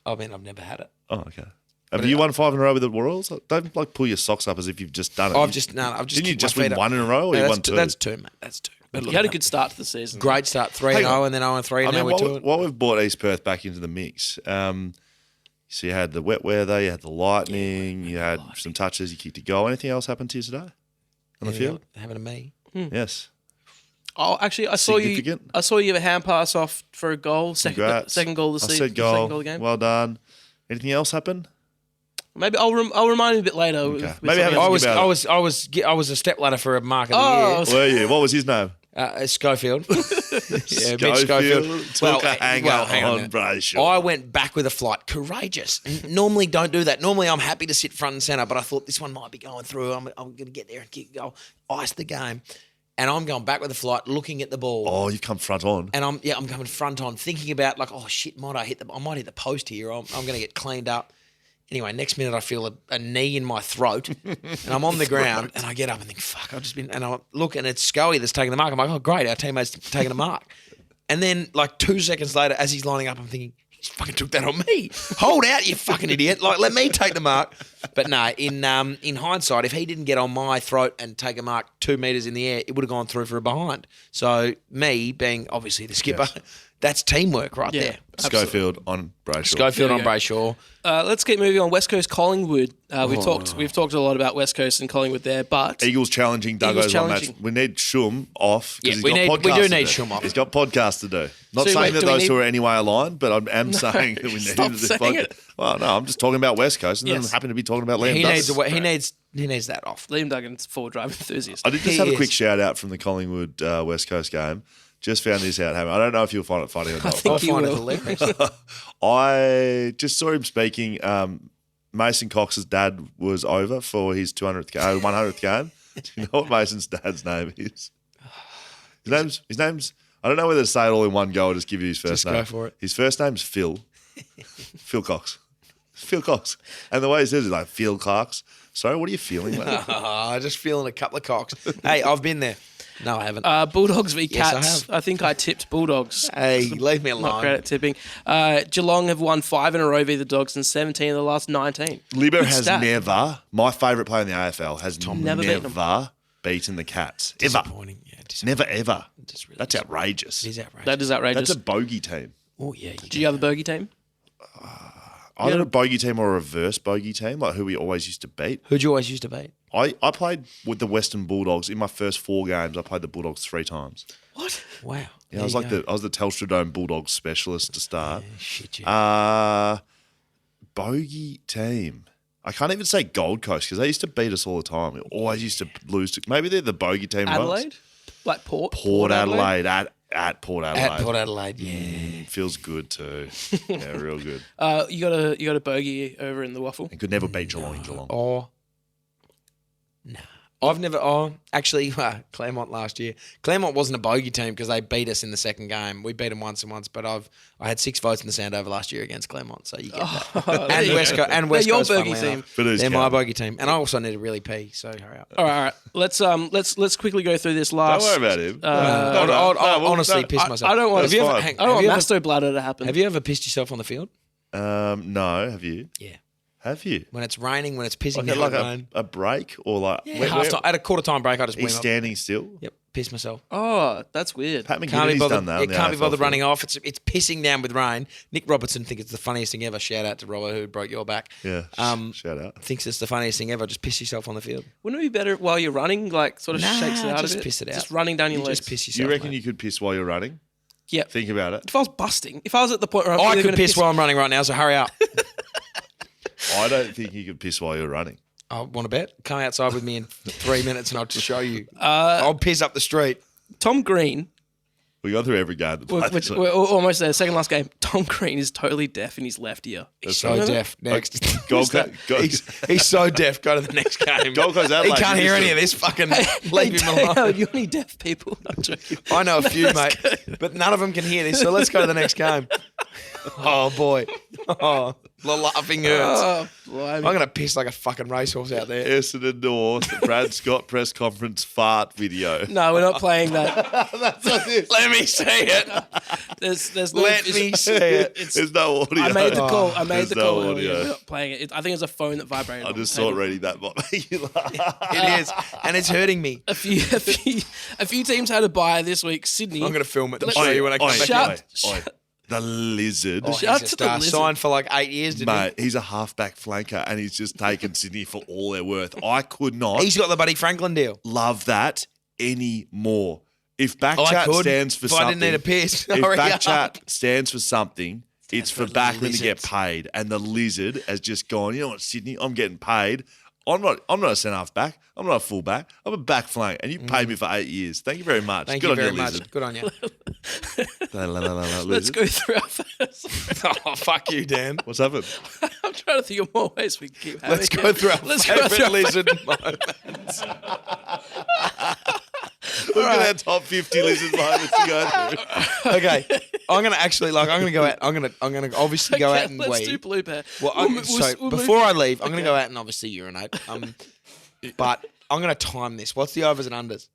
I mean, I've never had it. Oh, okay. Have you won 5 in a row with the Royals? Don't like pull your socks up as if you've just done it. I've just didn't Didn't you kicked just my feet win up. 1 in a row, or No, you that's won 2? That's 2, mate. That's 2. But You had a good start to the season. great start, 3-0, and then 0-3. I Now mean, we're 2. what we've brought East Perth back into the mix. So you had the wet weather, you had the lightning, you had some touches, you kicked a goal. Anything else happened to you today on the field? Happened to me. Yes. Oh, actually, I saw you. Significant? I saw you have a hand pass off for a goal. Congrats. Second goal of the I season. said goal. Second goal of the game. Well done. Anything else happen? Maybe I'll remind you a bit later. Okay. With Maybe something have else. a- I was a stepladder for a mark of the Oh, year. Were you? What was his name? Schofield. Schofield took a hanger on Brayshaw. I went back with a flight. Courageous. Normally don't do that. Normally I'm happy to sit front and centre, but I thought this one might be going through. I'm going to get there and kick goal, ice the game. And I'm going back with the flight, looking at the ball. Oh, you've come front on. And I'm coming front on, thinking about like, oh shit, I might hit the post here. I'm going to get cleaned up. Anyway, next minute I feel a knee in my throat, and I'm on the ground, and I get up and think, fuck, and I look, and it's Scully that's taking the mark. I'm like, oh great, our teammate's taking a mark. And then like 2 seconds later, as he's lining up, I'm thinking, he fucking took that on me. Hold out, you fucking idiot! Like, let me take the mark. But no, in hindsight, if he didn't get on my throat and take a mark 2 meters in the air, it would have gone through for a behind. So me being obviously the skipper, that's teamwork right there. Schofield on Brayshaw. Schofield on Brayshaw. Let's keep moving on. West Coast Collingwood. We've talked a lot about West Coast and Collingwood there, but Eagles challenging Duggo's one match. We need Shum off. Yeah, we do need Shum off. He's got podcasts to do. Not saying that those two are anyway aligned, but I am saying that we need this podcast. Well, no, I'm just talking about West Coast, and then I'm happy to be talking about Liam Duggan. He needs that off. Liam Duggan's forward drive enthusiast. I did just have a quick shout out from the Collingwood West Coast game. Just found this out, Hamish. I don't know if you'll find it funny or not. I find it hilarious. I just saw him speaking. Mason Cox's dad was over for his 100th game. Do you know what Mason's dad's name is? His name's. I don't know whether to say it all in one go or just give you his first name. Just go for it. His first name's Phil. Phil Cox. Phil Cox. And the way he says it is like, Phil Cox. Sorry, what are you feeling, mate? Just feeling a couple of cocks. Hey, I've been there. No, I haven't. Bulldogs v Yes, Cats. I think I tipped Bulldogs. Hey, leave me alone. Not great at tipping. Geelong have won 5 in a row v the Dogs and 17 of the last 19. Libba has never, my favourite player in the AFL, has never beaten the Cats. Disappointing. Yeah, Never, ever. Really That's outrageous. It is outrageous. That is outrageous. That's a bogey team. Oh, yeah. Do you have a bogey team? Either a bogey team or a reverse bogey team, like who we always used to beat. Who'd you always used to beat? I played with the Western Bulldogs. In my first 4 games, I played the Bulldogs 3 times. What? Wow. Yeah, I was the Telstra Dome Bulldogs specialist to start. Yeah, shit, yeah. Bogey team. I can't even say Gold Coast because they used to beat us all the time. We always used to lose. Maybe they're the bogey team. Adelaide? Like Port? Port Adelaide. At Port Adelaide. At Port Adelaide, yeah. Feels good too. Yeah, real good. You got a bogey over in the waffle? And could never beat Geelong in Geelong. Oh, no. I've never. Oh, actually, Claremont last year. Claremont wasn't a bogey team because they beat us in the second game. We beat them once, but I had 6 votes in the Sandover last year against Claremont, so you get that. And West Coast, they're your bogey team. They're my bogey team, and I also need to really pee. So hurry up. All right. Let's quickly go through this last. Don't worry about him. I'll honestly piss myself. I don't want. Have you ever? I don't want masto bladder to happen. Have you ever pissed yourself on the field? No. Have you? Yeah. Have you? When it's raining, when it's pissing down like rain. a break or like Half-time, at a quarter-time break, I just he's standing still. Yep, piss myself. Oh, that's weird. Pat McGinnis done that. Can't be bothered running off. It's pissing down with rain. Nick Robertson thinks it's the funniest thing ever. Shout out to Robert who broke your back. Yeah. Shout out. Thinks it's the funniest thing ever. Just piss yourself on the field. Wouldn't it be better while you're running, like sort of shakes it out just of it? Piss it out. Just running down your legs. Just piss yourself. You reckon you could piss while you're running? Yeah. Think about it. If I was busting, if I was at the point where I could piss while I'm running right now, so hurry up. I don't think you could piss while you're running. I want to bet. Come outside with me in 3 minutes and I'll just show you. I'll piss up the street. Tom Green. We got through every game. We're almost there. Second last game. Tom Green is totally deaf in his left ear. He's so deaf. Next. He's so deaf. Go to the next game. Gold Coast Adelaide. He can't hear any of this. Fucking leave him alone. You only deaf people. I'm joking. I know a few, mate. But none of them can hear this. So let's go to the next game. Oh, boy. Oh, the laughing hurts. I'm going to piss like a fucking racehorse out there. Essendon North, Brad Scott press conference fart video. No, we're not playing that. That's not this. Let me see it. There's no, Let me see it. There's no audio. I made the call. There's no audio. We're not playing it. I think it's a phone that vibrated. I just thought reading that might make you laugh. It is. And it's hurting me. A few teams had a bye this week. Sydney. I'm going to film it and show you when I come back. The Lizard. He's a star. Signed for like 8 years, didn't Mate, he's a halfback flanker and he's just taken Sydney for all they're worth. I could not. He's got the Buddy Franklin deal. Love that anymore. If BackChat stands for something. I didn't need a piss. If BackChat stands for something, it's for Backman to get paid. And the Lizard has just gone, you know what, Sydney, I'm getting paid. I'm not a centre half back. I'm not a full back. I'm a back flank, and you paid me for 8 years. Thank you very much. Thank Good you on very you, much. Lizard. Good on you. Let's go through our first. Oh, fuck you, Dan. What's happened? I'm trying to think of more ways we can keep having Let's go through our favourite lizard moments. Look at our top 50 lizard moments to go through. Okay, I'm gonna go out. I'm gonna obviously go out and let's wee. do BlueBet. Well, before I leave, I'm gonna go out and obviously urinate. But I'm gonna time this. What's the overs and unders?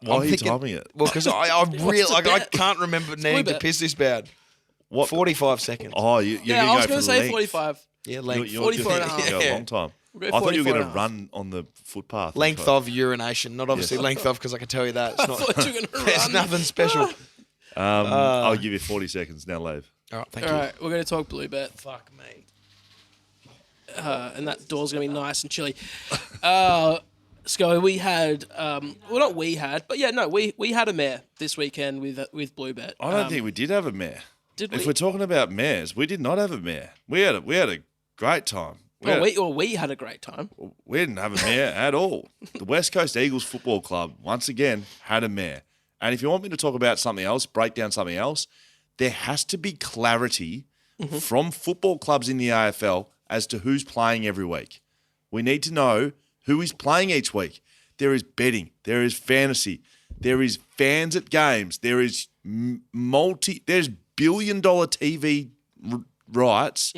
Why are you timing it? Well, because I really I can't remember needing to BlueBet. piss this bad. What? 45 seconds. Oh, you're Yeah, I going was to going to say 45. Yeah, length. You're 44 and a gonna half. go a long time. We'll I go thought you were 44 going and to a half. run on the footpath. Length of urination, not obviously length of, because I can tell you that it's not. thought you were gonna There's run. nothing special. I'll give you 40 seconds. Now leave. All right, thank All you. right, we're going to talk BlueBet. Fuck me. And that door's going to be nice and chilly. So we had, not we had, but yeah, no, we had a mare this weekend with BlueBet. I don't think we did have a mare. Did If we? we're talking about mares, we did not have a mare. We had a great time. We had a great time. We didn't have a mare at all. The West Coast Eagles Football Club, once again, had a mare. And if you want me to talk about something else, break down something else, there has to be clarity from football clubs in the AFL as to who's playing every week. We need to know who is playing each week. There is betting. There is fantasy. There is fans at games. There is there's billion-dollar TV rights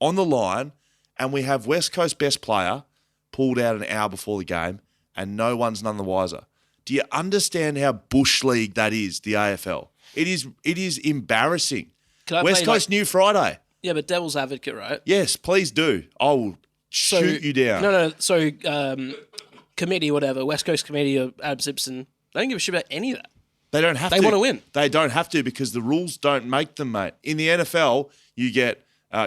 on the line, and we have West Coast best player pulled out an hour before the game, and no one's none the wiser. Do you understand how bush league that is, the AFL? It is embarrassing. West Coast New Friday. Yeah, but devil's advocate, right? Yes, please do. I will shoot you down. No. So, committee, whatever, West Coast committee or Ab Simpson, they don't give a shit about any of that. They don't have to. They want to win. They don't have to because the rules don't make them, mate. In the NFL, you get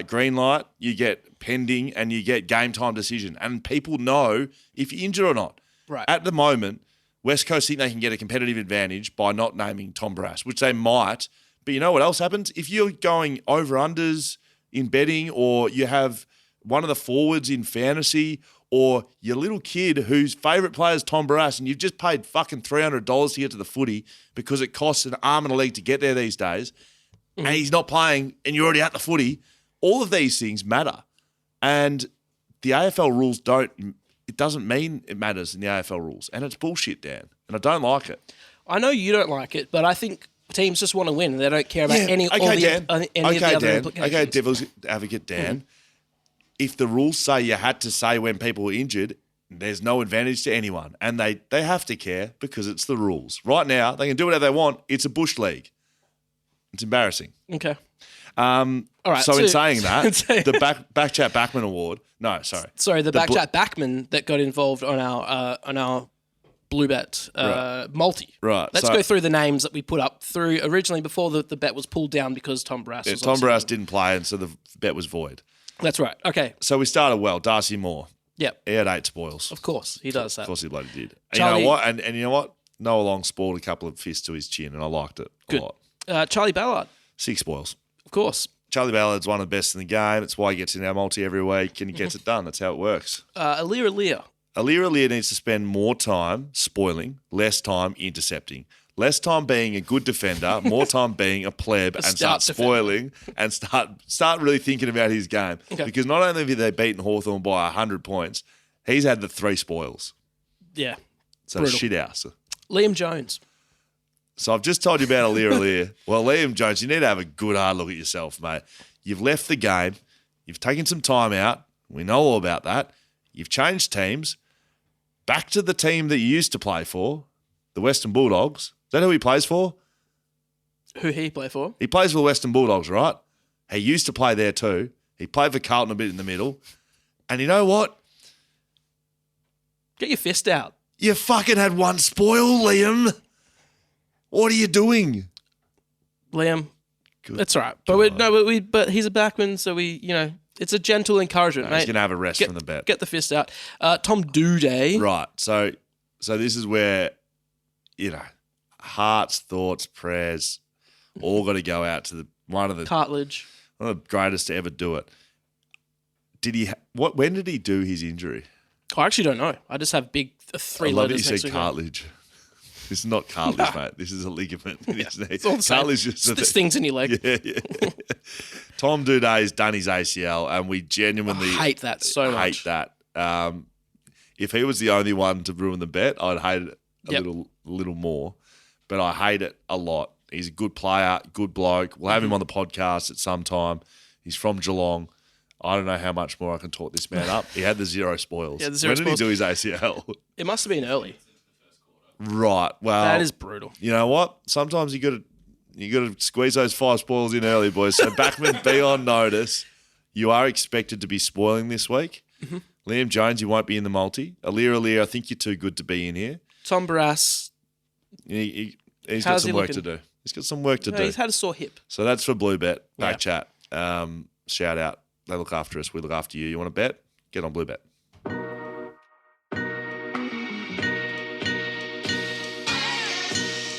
green light, you get pending, and you get game time decision. And people know if you're injured or not. Right. At the moment, West Coast think they can get a competitive advantage by not naming Tom Barrass, which they might. But you know what else happens? If you're going over-unders in betting, or you have one of the forwards in fantasy, or your little kid whose favourite player is Tom Barrass, and you've just paid fucking $300 to get to the footy because it costs an arm and a leg to get there these days, and he's not playing and you're already at the footy, all of these things matter. And the AFL rules it doesn't mean it matters in the AFL rules. And it's bullshit, Dan. And I don't like it. I know you don't like it, but I think teams just want to win. They don't care about any of the other implications. Okay, devil's advocate, Dan. If the rules say you had to say when people were injured, there's no advantage to anyone. And they have to care because it's the rules. Right now, they can do whatever they want. It's a bush league. It's embarrassing. Okay. All right, So in saying that, the the BackChat Backman Award. No, sorry. Sorry, the BackChat Backman that got involved on our BlueBet multi. Right. Let's go through the names that we put up through originally before the bet was pulled down because Tom Barrass was Tom Barrass didn't play, and so the bet was void. That's right. Okay. So we started well. Darcy Moore. Yep. He had 8 spoils. Of course, he does that. Of course he bloody did. And Charlie- you know what? And you know what? Noah Long spoiled a couple of fists to his chin, and I liked it a lot. Charlie Ballard, 6 spoils. of course. Charlie Ballard's one of the best in the game. It's why he gets in our multi every week, and he gets it done. That's how it works. Alir. Alir needs to spend more time spoiling, less time intercepting. Less time being a good defender, more time being a pleb and start spoiling and start really thinking about his game. Okay. Because not only have they beaten Hawthorn by 100 points, he's had the 3 spoils. Yeah. So Brutal. shit house. Liam Jones. So I've just told you about Alir. Well, Liam Jones, you need to have a good hard look at yourself, mate. You've left the game. You've taken some time out. We know all about that. You've changed teams. Back to the team that you used to play for, the Western Bulldogs. Is that who he plays for? Who he play for? He plays for the Western Bulldogs, right? He used to play there too. He played for Carlton a bit in the middle. And you know what? Get your fist out. You fucking had 1 spoil, Liam. What are you doing? Liam. Good That's all right. God. But he's a backman, so it's a gentle encouragement, mate. He's going to have a rest from the bet. Get the fist out. Tom Doodey. Right. So this is where, hearts, thoughts, prayers, all got to go out to one of the Cartilage. greatest to ever do it. When did he do his injury? I actually don't know. I just have big 3 I love letters that you next said to it. cartilage. This is not cartilage, mate. This is a ligament. It's all the same. Cartilage is It's the stings in your leg. Yeah. Tom Duday's done his ACL, and we genuinely I hate that so much. Hate that. If he was the only one to ruin the bet, I'd hate it a little more. But I hate it a lot. He's a good player, good bloke. We'll have him on the podcast at some time. He's from Geelong. I don't know how much more I can talk this man up. He had the 0 spoils. Yeah, the 0 when spoils. did he do his ACL? It must have been early. Right. Well, That is brutal. you know what? Sometimes you got to squeeze those 5 spoils in early, boys. So Backman, be on notice. You are expected to be spoiling this week. Mm-hmm. Liam Jones, you won't be in the multi. Alir, I think you're too good to be in here. Tom Barras. He's got How's some he work looking? to do. He's got some work to do. He's had a sore hip. So that's for BlueBet. Yeah. BackChat. Shout out. They look after us. We look after you. You want to bet? Get on BlueBet.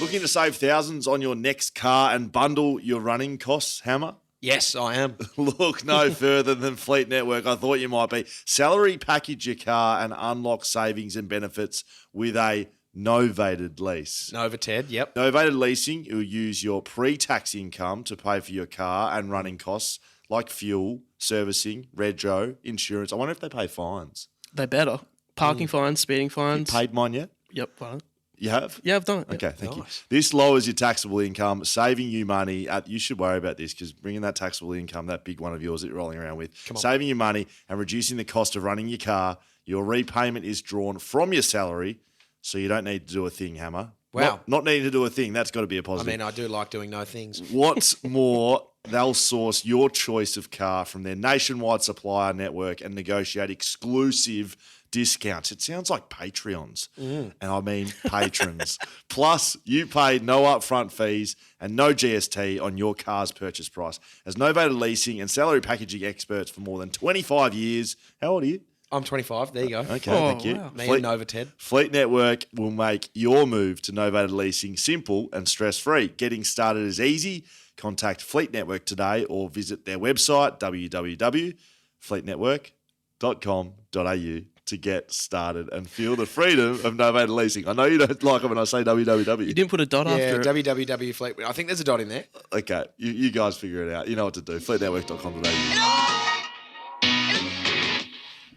Looking to save thousands on your next car and bundle your running costs, Hammer? Yes, I am. Look no further than Fleet Network. I thought you might be. Salary package your car and unlock savings and benefits with a novated lease. Novated, yep. Novated leasing, you'll use your pre-tax income to pay for your car and running costs like fuel, servicing, rego, insurance. I wonder if they pay fines. They better. Parking fines, speeding fines. Paid mine yet? Yep. Fine. You have? Yeah, I've done it. Okay, thank you. Nice. This lowers your taxable income, saving you money. You should worry about this because bringing that taxable income, that big one of yours that you're rolling around with, saving you money and reducing the cost of running your car. Your repayment is drawn from your salary, so you don't need to do a thing, Hammer. Wow. Not needing to do a thing, that's got to be a I positive. mean, I do like doing no things. What's more, they'll source your choice of car from their nationwide supplier network and negotiate exclusive discounts. It sounds like Patreons, and I mean patrons. Plus, you pay no upfront fees and no GST on your car's purchase price. As novated leasing and salary packaging experts for more than 25 years. How old are you? I'm 25. There you go. Okay, thank you. wow. Me and Novated. Fleet Network will make your move to novated leasing simple and stress-free. Getting started is easy. Contact Fleet Network today or visit their website, www.fleetnetwork.com.au to get started and feel the freedom of novated leasing. I know you don't like it when I say www. You didn't put a dot Yeah, after it. www Fleet. I think there's a dot in there. Okay, you guys figure it out. You know what to do. Fleetnetwork.com.au.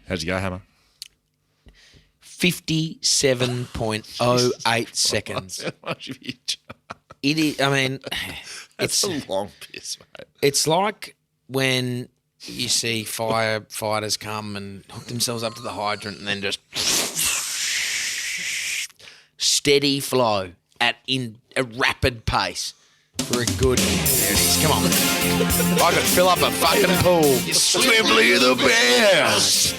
How'd you go, Hammer? 57.08 seconds. It is. I mean, It's a long piss, mate. it's like when you see firefighters come and hook themselves up to the hydrant and then just steady flow in a rapid pace for a good. There it is. Come on. I could fill up a fucking pool. Swimply the best.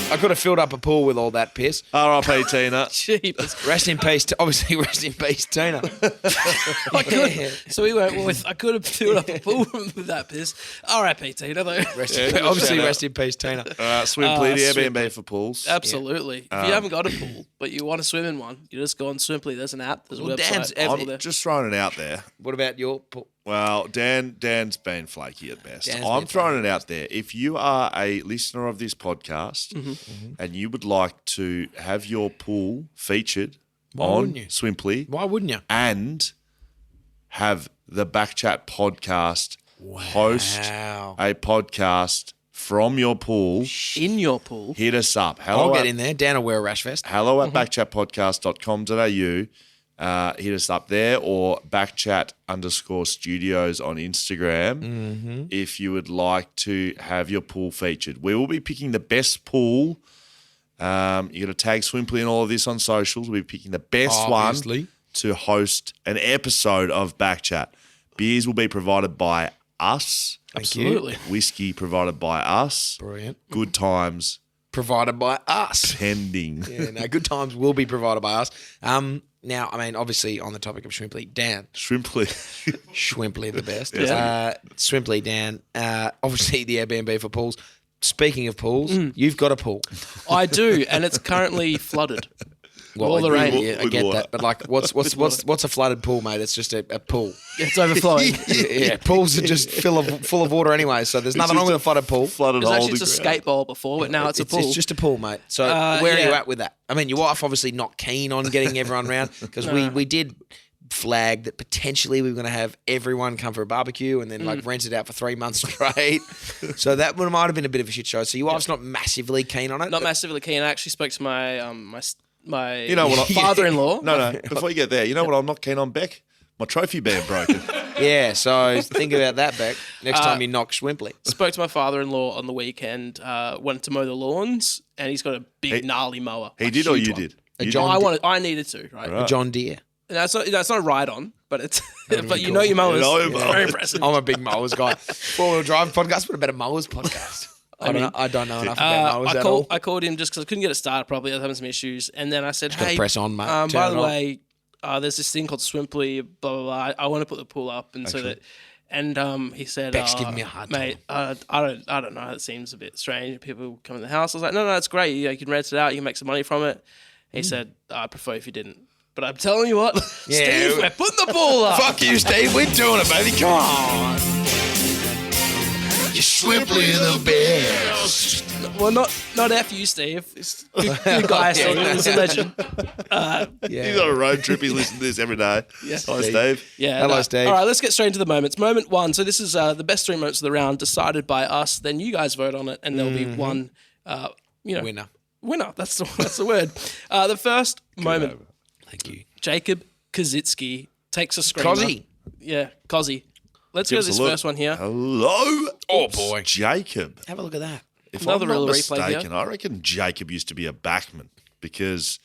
I could have filled up a pool with all that piss. R.I.P. Tina. Jeepers. Rest in peace. Obviously, rest in peace, Tina. I could. So we went with. I could have filled up a pool with that piss. R.I.P. Tina though. Obviously, rest in peace, Tina. Swimply, the Airbnb for pools. Absolutely. If you haven't got a pool but you want to swim in one, you just go on Swimply. There's an app. There's a Dan's website. all I'm there. just throwing it out there. What about your pool? Well, Dan's been flaky at best. Dan's I'm been throwing it out there. If you are a listener of this podcast and you would like to have your pool featured on wouldn't you? Swimply Why wouldn't you? and have the BackChat podcast host Wow. a podcast from your pool, In your pool. hit us up. I'll get in there. Dan will wear a rash vest. Hello at backchatpodcast.com.au. Hit us up there or backchat_studios on Instagram if you would like to have your pool featured. We will be picking the best pool. You got to tag Swimply and all of this on socials. We'll be picking the best Obviously. one to host an episode of BackChat. Beers will be provided by us. Absolutely. Whisky provided by us. Brilliant. Good times Provided by us. pending. Yeah, no, good times will be provided by us. Now, I mean, obviously, on the topic of Swimply, Dan. Swimply. Swimply the best. Yeah. Swimply, Dan. Obviously, the Airbnb for pools. Speaking of pools, you've got a pool. I do, and it's currently flooded. all the rain. Yeah, I With get water. that. But like, what's a flooded pool, mate? It's just a pool. It's overflowing. Yeah, pools are just full of water anyway. So there's nothing wrong with a flooded pool. Flooded It was hole actually in just a the ground. skate bowl before, but now it's a pool. It's just a pool, mate. So where are you at with that? I mean, your wife obviously not keen on getting everyone round because we did flag that potentially we were going to have everyone come for a barbecue and then like rent it out for 3 months straight. So that might have been a bit of a shit show. So your wife's not massively keen on it. Not massively keen. I actually spoke to my my You know what? father-in-law. No. Before you get there, you know what I'm not keen on, Beck? My trophy being broken. Yeah. So think about that, Beck. Next time you knock Swimply. Spoke to my father-in-law on the weekend. Went to mow the lawns, and he's got a big gnarly mower. He like, did or huge you one. did? A John I needed to, right? A John Deere. And that's not a ride-on, but it's but you cool. know your mowers. You know your It's mowers. very impressive. I'm a big mowers guy. 4-wheel drive podcast. What about a mowers podcast? I don't know enough about mowers at all. I called him just because I couldn't get it started properly. I was having some issues, and then I said, gotta "Hey, press on, mate. By Turn the it on." way, there's this thing called Swimply. Blah blah blah. I want to put the pool up, and so that." And he said, Beck's giving me a hard time. mate, I don't know. It seems a bit strange. People come in the house. I was like, no, it's great. You can rent it out. You can make some money from it. He said, I prefer if you didn't. But I'm telling you what, Steve, we're putting the pool up. Fuck you, Steve. We're doing it, baby. Come on. You're Swimply the best. Well, not F you, Steve. It's good guy, Steve. He's a legend. He's on a road trip. He's listening to this every day. Yeah. Hi, Steve. Yeah. Hello, Steve. All right, let's get straight into the moments. Moment one. So this is the best 3 moments of the round decided by us. Then you guys vote on it, and there'll be one, Winner. winner. That's the word. The first moment, Thank you. Jacob Kaczynski takes a screamer. Cozzy. Yeah, Cozzy. Let's go Give to us this a look. first one here. Hello. Oh, boy. Jacob. Have a look at that. If Another I'm not real replay here. mistaken, I reckon Jacob used to be a backman because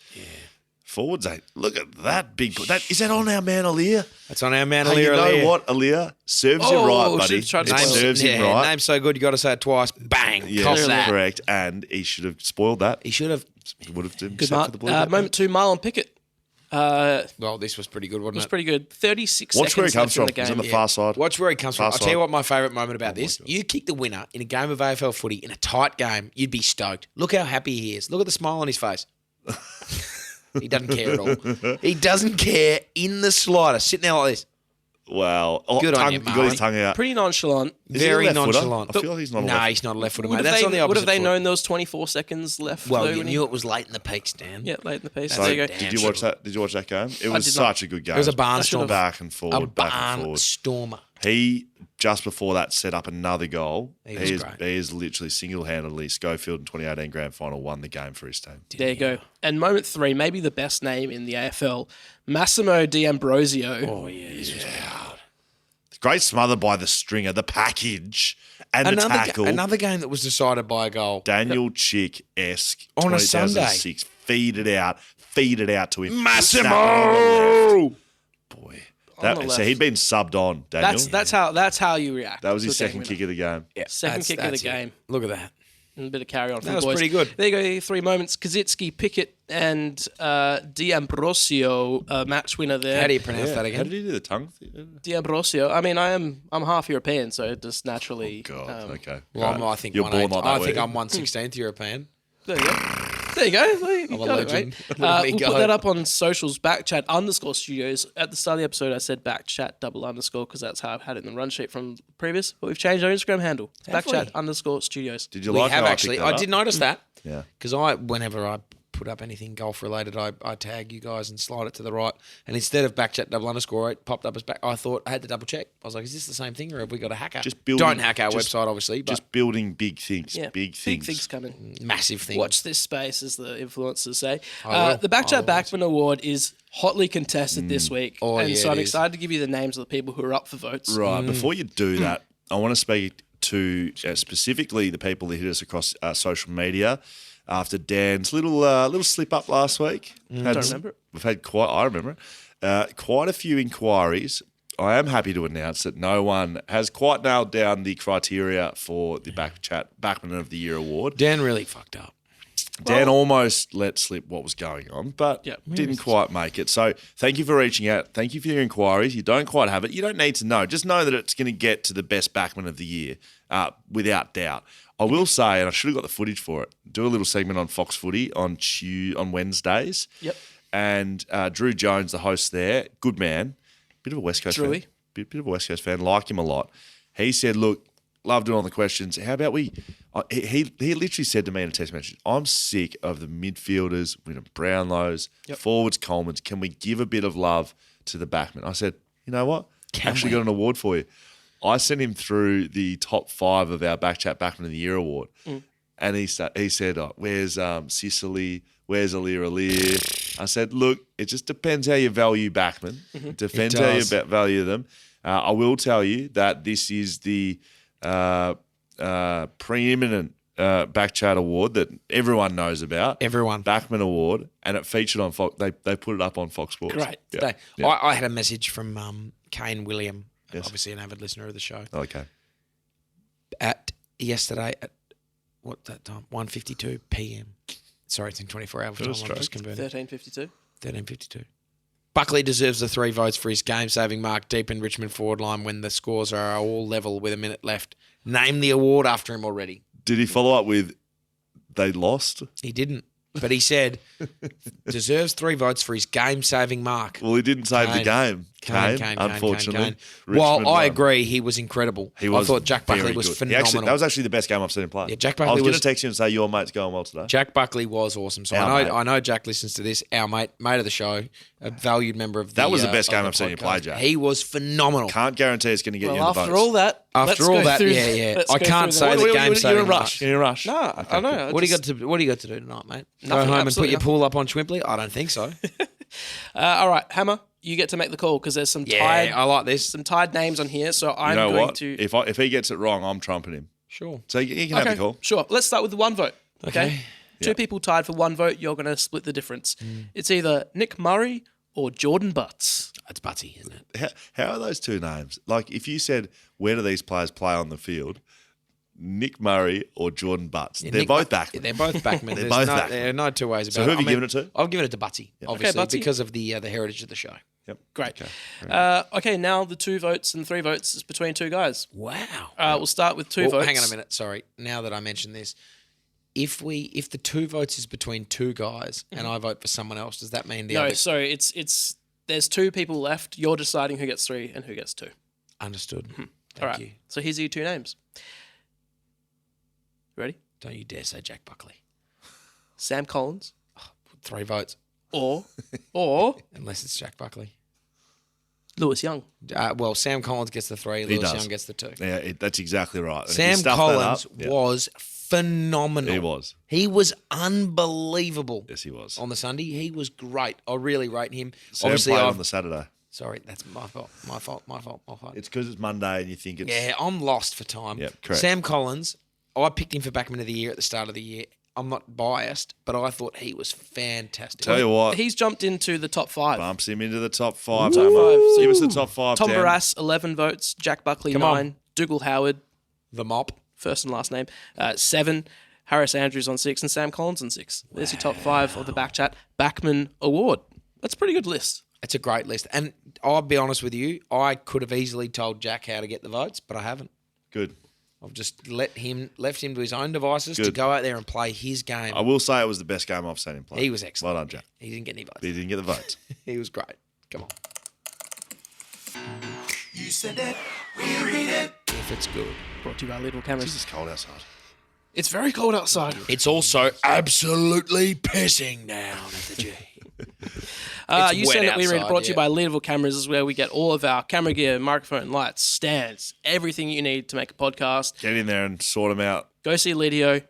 forwards ain't. Look at that big. Is that on our man Aaliyah? That's on our man, Hey, you Aaliyah. know what, Aaliyah? Serves you right, buddy. should've tried to It spoil it. serves him right. Name's so good, you got to say it twice. Bang. Yes, Cost that. correct. And he should have spoiled that. He should have. He would have done Good except mark. for the blue. bet. Moment two, Marlon Pickett. Well, this was pretty good, wasn't was it? pretty good. 36 Watch where he seconds comes left from. in the He's on game. the far side. Watch where he comes from. Far I'll tell you side. what my favourite moment about this. You kick the winner in a game of AFL footy in a tight game, you'd be stoked. Look how happy he is. Look at the smile on his face. He doesn't care at all. He doesn't care in the slightest. Sitting there like this. Wow. Oh, Good on tongue, you, he got his Marlon. tongue out. Pretty nonchalant. Is he a Very left footer? nonchalant. I feel like he's not a No, left. he's not a left footer, mate. Would That's have on the they, opposite foot. known there was 24 seconds left? Well, though, you when he- knew it was late in the piece, Dan. Yeah, late in the piece. So, There you go. did you watch that? Did you watch that game? It was did not. such a good game. It was a barnstormer. Back and A forward, back and forward. barnstormer. He just before that set up another goal. He was great. He is literally single-handedly Schofield in 2018 grand final won the game for his team. There you go. And moment three, maybe the best name in the AFL, Massimo D'Ambrosio. Oh, yeah. This was Great smother by the stringer, the package, and the tackle. Another game that was decided by a goal. Daniel Chick-esque On a Sunday. 2006. Feed it out to him. Massimo! Boy. On the So left. he'd been subbed on, Daniel. That's how you react. That was to his a game second winner. kick of the game. Yeah, Second kick of the that's it. game. Look at that. And a bit of carry on from the was boys. pretty good. There you go, 3 moments. Kaczynski, Pickett, and D'Ambrosio, match winner there. How do you pronounce that How again? did he do the tongue thing? D'Ambrosio. I mean, I'm half European, so it just naturally. God, okay. Well, Right. I think You're born like that, I were think you? I'm 1/16th European. There you go. There you go. You I'm a got it, legend. mate. Let me We'll go. put that up on socials. BackChat _studios. At the start of the episode, I said BackChat _ because that's how I've had it in the run sheet from previous. But we've changed our Instagram handle. Have we? BackChat _studios. Did you We like have how actually. I I picked did that up? notice that. Yeah. Because whenever I put up anything golf related, I tag you guys and slide it to the right. And instead of BackChat _ it popped up as back. I thought I had to double check. I was like, is this the same thing or have we got a hacker? Just building- Don't hack our just- website, obviously, but Just building big things. Yeah, Big things. Big things coming. massive things. Watch this space, as the influencers say. I will. The BackChat Backman Award is hotly contested this week. Oh, and yeah, so I'm it is. excited to give you the names of the people who are up for votes. Right. Before you do that, I want to speak to specifically the people that hit us across social media after Dan's little slip up last week. Don't remember it. We've had I remember it. Quite a few inquiries. I am happy to announce that no one has quite nailed down the criteria for the BackChat Backman of the Year award. Dan really fucked up. Dan almost let slip what was going on, but Yep. didn't quite make it. So thank you for reaching out. Thank you for your inquiries. You don't quite have it. You don't need to know. Just know that it's going to get to the best backman of the year, without doubt. I will say, and I should have got the footage for it, do a little segment on Fox Footy on Wednesdays. Yep. And Drew Jones, the host there, good man, bit of a West Coast fan. Bit of a West Coast fan, like him a lot. He said, look, loved it on the questions. How about we he literally said to me in a text message, I'm sick of the midfielders, Brownlows, forwards, Colemans. Can we give a bit of love to the backman? I said, you know what? Actually got an award for you. I sent him through the top 5 of our BackChat Backman of the Year award. And he said, where's Sicily? Where's Alir? I said, look, it just depends how you value backman. It depends how you value them. I will tell you that this is the preeminent BackChat award that everyone knows about. Everyone. Backman award. And it featured on Fox. They put it up on Fox Sports. Great. Yeah. I had a message from Kane William, obviously an avid listener of the show. Okay. Yesterday at what that time? 1:52 p.m. Sorry, it's in 24 hours time. I'm just converting. 13:52. 13:52. Buckley deserves the 3 votes for his game-saving mark deep in Richmond forward line when the scores are all level with a minute left. Name the award after him already. Did he follow up with they lost? He didn't. But he said, deserves 3 votes for his game-saving mark. Well, he didn't save the game. Kane, unfortunately. Well, I agree. He was incredible. I thought Jack Buckley was phenomenal. That was actually the best game I've seen him play. Yeah, Jack Buckley I was going to text you and say your mate's going well today. Jack Buckley was awesome. So I know Jack listens to this. Our mate of the show, a valued member of the That was the best game I've seen you play, Jack. He was phenomenal. Can't guarantee it's going to get you in the votes. After all that, I can't say the game saving. You're in a rush. You're in a rush. No, I know. What do you got to do tonight, mate? Go Nothing, home and put your pool up on Swimply? I don't think so. All right, Hammer, you get to make the call because there's some I like this. some tied names on here. So I'm You know going what? to. If he gets it wrong, I'm trumping him. Sure. So you can have the call. Sure. Let's start with the 1 vote. Okay. Two Yep. people tied for 1 vote. You're going to split the difference. It's either Nick Murray or Jordan Butts. It's Butty, isn't it? How are those two names? Like, if you said, where do these players play on the field? Nick Murray or Jordan Butts? They're both backmen. They're both backmen. They're both backmen. There are no 2 ways about it. So who have you given it to? I've given it to Butty, obviously, Butty. because of the heritage of the show. Yep. Great. Okay, now the 2 votes and 3 votes is between 2 guys. Wow. We'll start with 2 votes. Hang on a minute. Sorry. Now that I mentioned this, if the 2 votes is between 2 guys and I vote for someone else, does that mean the other? No, so it's there's 2 people left. You're deciding who gets 3 and who gets 2. Understood. All right. you. So here's your 2 names. Ready? Don't you dare say Jack Buckley. Sam Collins 3 votes. or Unless it's Jack Buckley. Lewis Young. Well, Sam Collins gets the 3. He Lewis does. Young gets the 2. Yeah, that's exactly right. And if you Sam stuff that Collins up, was phenomenal. He was. He was unbelievable. Yes, he was. On the Sunday, he was great. I really rate him. Sam Obviously, played on the Saturday. Sorry, that's my fault. My fault. It's because it's Monday and you think it's... Yeah, I'm lost for time. Yep, correct. Sam Collins, I picked him for Backman of the Year at the start of the year. I'm not biased, but I thought he was fantastic. Tell you what, He's jumped into the top 5. bumps him into the top 5. Top 5. So Give us the top 5. Tom Dan. Barras, 11 votes. Jack Buckley, 9. Dougal Howard, The mop. first and last name, 7. Harris Andrews on 6 and Sam Collins on 6. There's your top 5 of the BackChat Backman Award. That's a pretty good list. It's a great list. And I'll be honest with you, I could have easily told Jack how to get the votes, but I haven't. Good. I've just left him to his own devices to go out there and play his game. I will say it was the best game I've seen him play. He was excellent. Well done, Jack. He didn't get any votes. He didn't get the votes. He was great. Come on. You said it, we read it. If it's good. Brought to you by Little Cameras. It's cold outside. It's very cold outside. It's also absolutely pissing down at the G. You wet said that we read outside, brought to you yeah. by Leadville Cameras, is where we get all of our camera gear, microphone, lights, stands, everything you need to make a podcast. Get in there and sort them out. Go see Lidio.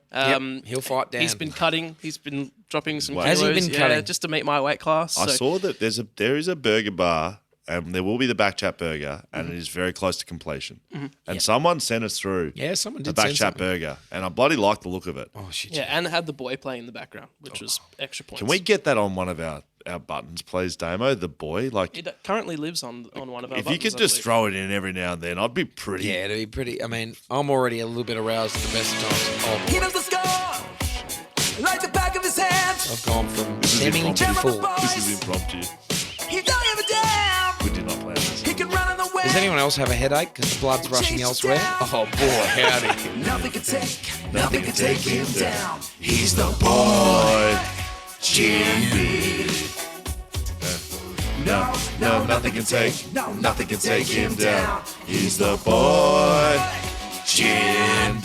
He'll fight down. He's been cutting. He's been dropping some Wow. kilos. Has he been cutting? Just to meet my weight class. I So saw that there is a burger bar, and there will be the BackChat burger, and it is very close to completion. And someone sent us through Yeah, someone the did send BackChat something. burger, and I bloody like the look of it. Oh, shit. yeah, and it had the boy playing in the background, which was extra points. Can we get that on one of our buttons, please, Damo? The boy, like, It currently lives on one of our if you buttons, could I just believe. throw it in every now and then, I'd be pretty. Yeah, it'd be pretty. I mean, I'm already a little bit aroused at the best of times. Oh, He boy. knows the score, like the back of his hands. I've gone from This is semi to impromptu. full. This is impromptu. He don't give a damn. We did not plan this. He can run in the way. Does anyone else have a headache because the blood's rushing elsewhere? Oh, boy, howdy. Nothing can take him down. He's the boy, Boy, Jimmy. no, nothing can take him down. He's the boy,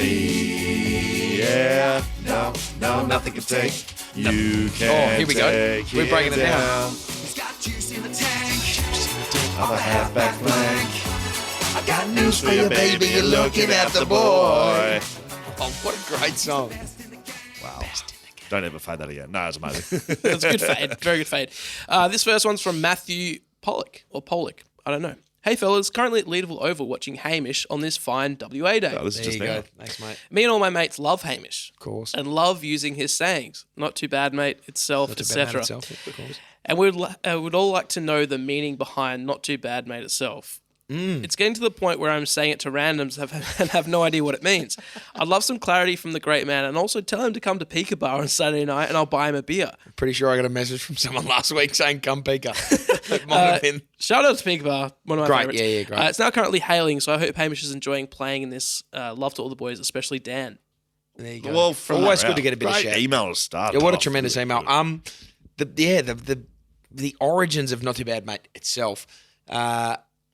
Chimpy. Yeah, no, nothing can take. You can. Oh, here we go. We're breaking it down. He's got juice in the tank. I'm a halfback flank. I got News for you, baby. You're looking at the boy. Oh, what a great song. Wow. Don't ever fade that again. No, it's amazing. That's a good fade. Very good fade. This first one's from Matthew Pollock. I don't know. Hey, fellas. Currently at Leederville Oval watching Hamish on this fine WA day. Oh, this is There just you now. go. Thanks, mate. Me and all my mates love Hamish. Of course. And love using his sayings. Not too bad, mate. Itself, Not too bad, etc. mate, itself, of course. And we would all like to know the meaning behind "not too bad, mate" itself. It's getting to the point where I'm saying it to randoms and have no idea what it means. I'd love some clarity from the great man, and also tell him to come to Pika Bar on Saturday night, and I'll buy him a beer. Pretty sure I got a message from someone last week saying come Pika. It might have been. Shout out to Pika Bar, one of my Great, favorites. great. It's now currently hailing, so I hope Hamish is enjoying playing in this. Love to all the boys, especially Dan. There you go. Well, from always that good to get a bit of great shout. email to start. Yeah, what a off tremendous with. email. The origins of Not Too Bad Mate itself.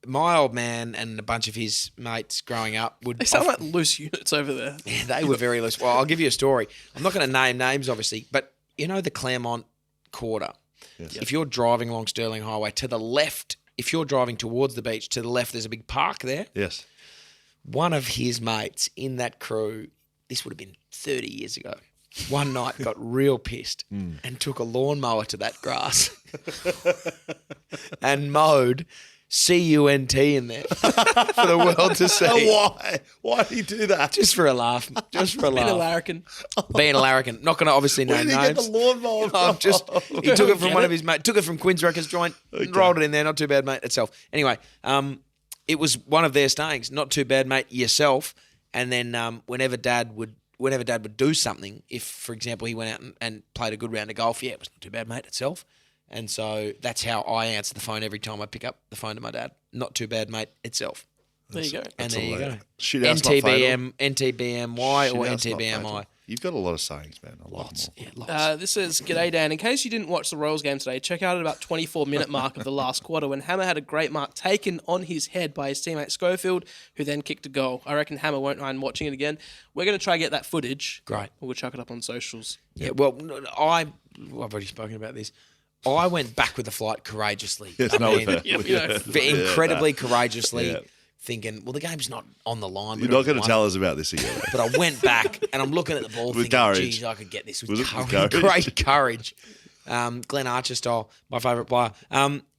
My old man and a bunch of his mates growing up would. They sound like loose units over there. Yeah, they were very loose. Well, I'll give you a story. I'm not going to name names, obviously, but you know the Claremont Quarter. Yes. If you're driving along Stirling Highway to the left, if you're driving towards the beach to the left, there's a big park there. Yes. One of his mates in that crew, this would have been 30 years ago, one night got real pissed and took a lawnmower to that grass and mowed CUNT in there for the world to see. Why? Why did he do that? Just for a laugh. Just for a Been a laugh. larrikin. Being a larrikin. Not going to obviously Where name did he get names. the lawnmower I'm from? just, he took it from Get one it? of his mates. Took it from Quinn's Records joint, rolled it in there. Not too bad, mate, itself. Anyway, it was one of their sayings. Not too bad, mate, yourself. And then whenever Dad would do something, if, for example, he went out and played a good round of golf, it was not too bad, mate, itself. And so that's how I answer the phone every time I pick up the phone to my dad. Not too bad, mate, itself. There you go. And there you go. Shit house not fatal. NTBMY Shit or house not NTBMI. fatal. You've got a lot of sayings, man. I love Lots. them all. Yeah, lots. This says, G'day, Dan. In case you didn't watch the Royals game today, check out at about 24-minute mark of the last quarter when Hammer had a great mark taken on his head by his teammate Schofield, who then kicked a goal. I reckon Hammer won't mind watching it again. We're going to try to get that footage. Great. We'll chuck it up on socials. Yeah, well, I've already spoken about this. I went back with the flight courageously. Yes, I no, mean, we've heard. incredibly courageously, Yeah. thinking, well, the game's not on the line. You're not going to tell us about this again. But I went back and I'm looking at the ball With thinking, courage. geez, I could get this with Was it courage. with courage? Great courage. Glenn Archer style, my favourite player.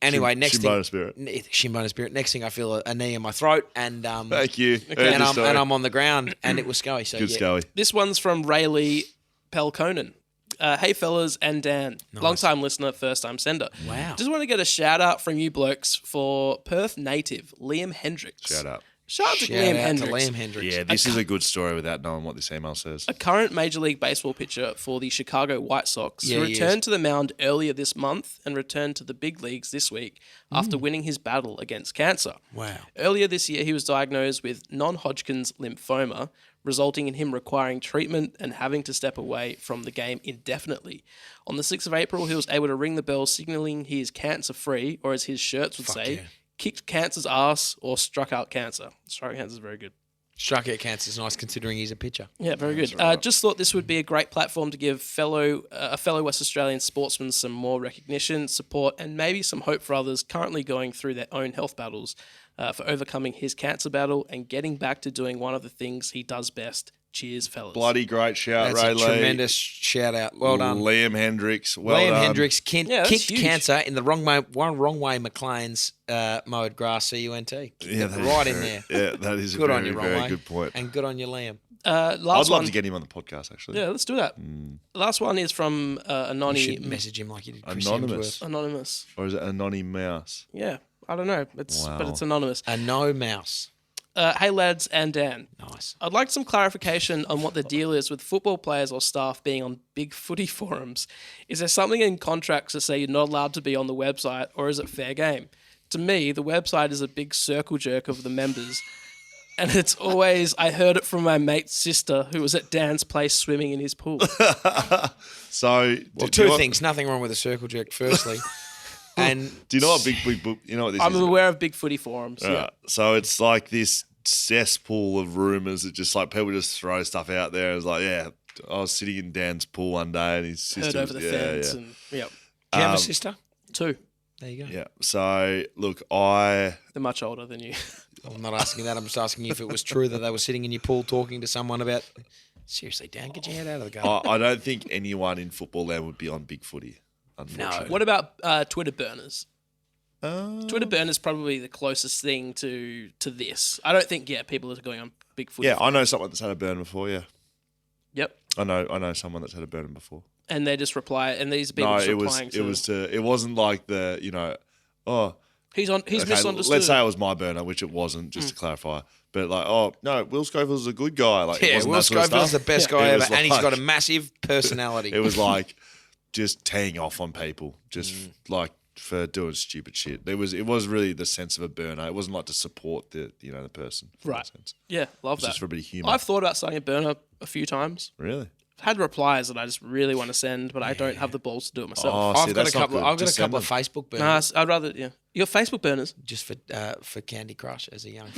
Anyway, next thing. Shimbona spirit. Shimbona spirit. Next thing, I feel a knee in my throat and Thank you. Heard and, the I'm, story. and I'm on the ground and it was Scully. So Good yeah. Scully. This one's from Rayleigh Pelconen. Hey, fellas and Dan. Long-time listener, first-time sender. Wow. Just want to get a shout-out from you blokes for Perth native Liam Hendricks. Shout out. Shout out to Shout Liam out Hendricks. to Liam Hendricks. Yeah, this is a good story without knowing what this email says. A current Major League Baseball pitcher for the Chicago White Sox, Yeah, who he returned to the mound earlier this month and returned to the big leagues this week after winning his battle against cancer. Wow. Earlier this year, he was diagnosed with non-Hodgkin's lymphoma, resulting in him requiring treatment and having to step away from the game indefinitely. On the 6th of April, he was able to ring the bell signaling he is cancer-free, or as his shirts would say, yeah. kicked cancer's ass or struck out cancer. Struck out cancer is very good. Struck out cancer's nice considering he's a pitcher. Yeah, very good. Just thought this would be a great platform to give a fellow West Australian sportsman some more recognition, support, and maybe some hope for others currently going through their own health battles for overcoming his cancer battle and getting back to doing one of the things he does best. Cheers, fellas. Bloody great shout, That's Ray a Lee. tremendous shout out. Well done. Liam Hendricks. Well Liam done. Hendricks Yeah, that's kicked huge. cancer in the wrong way McLean's mowed grass CUNT. Yeah, that is right in very- there. Yeah, that is Good a on very, you, wrong very way. good point. And good on you, Liam. I'd Last love one. to get him on the podcast, actually. Yeah, let's do that. Last one is from You should message him like you did Chris Anonymous. Hemsworth. Anonymous. Or is it Anonymous? Yeah, I don't know. But Wow. it's anonymous. A no mouse. Hey, lads and Dan. Nice. I'd like some clarification on what the deal is with football players or staff being on big footy forums. Is there something in contracts that say you're not allowed to be on the website, or is it fair game? To me, the website is a big circle jerk of the members. And it's always, I heard it from my mate's sister who was at Dan's place swimming in his pool. So, Well, two things. Nothing wrong with a circle jerk, firstly. And Do you know what you know what this I'm is? aware of big footy forums. Right. Yeah. So it's like this cesspool of rumours that just like people just throw stuff out there. It's like, yeah, I was sitting in Dan's pool one day and his sister Heard over the fence. And, yep. do you have a sister? 2. There you go. Yeah. So look, I They're much older than you. I'm not asking that. I'm just asking you if it was true that they were sitting in your pool talking to someone about. Seriously, Dan, get your head out of the garden. I don't think anyone in football land would be on big footy. Unfortunately. What about Twitter burners? Twitter burners probably the closest thing to this. I don't think people are going on big footy. Yeah, I know someone that's had a burn before. Yeah. Yep. I know someone that's had a burn before. And they just reply, and these people just replying it wasn't like the he's misunderstood. Let's say it was my burner, which it wasn't, just to clarify. But like, oh no, Will Schofield's a good guy. Like, Yeah, Will Schofield's the best guy It ever, was and he's like- got a massive personality. It was like just teeing off on people, just like for doing stupid shit. It was really the sense of a burner. It wasn't like to support the person. in that Right. sense. Yeah, love that. Just for a bit of humour. I've thought about starting a burner a few times. Really? I've had replies that I just really want to send, but I don't have the balls to do it myself. Oh, see, I've got a that's not couple. good. I've got a Just couple send of Facebook Nah, burners I'd rather, Your Facebook burners? just for Candy Crush as a young.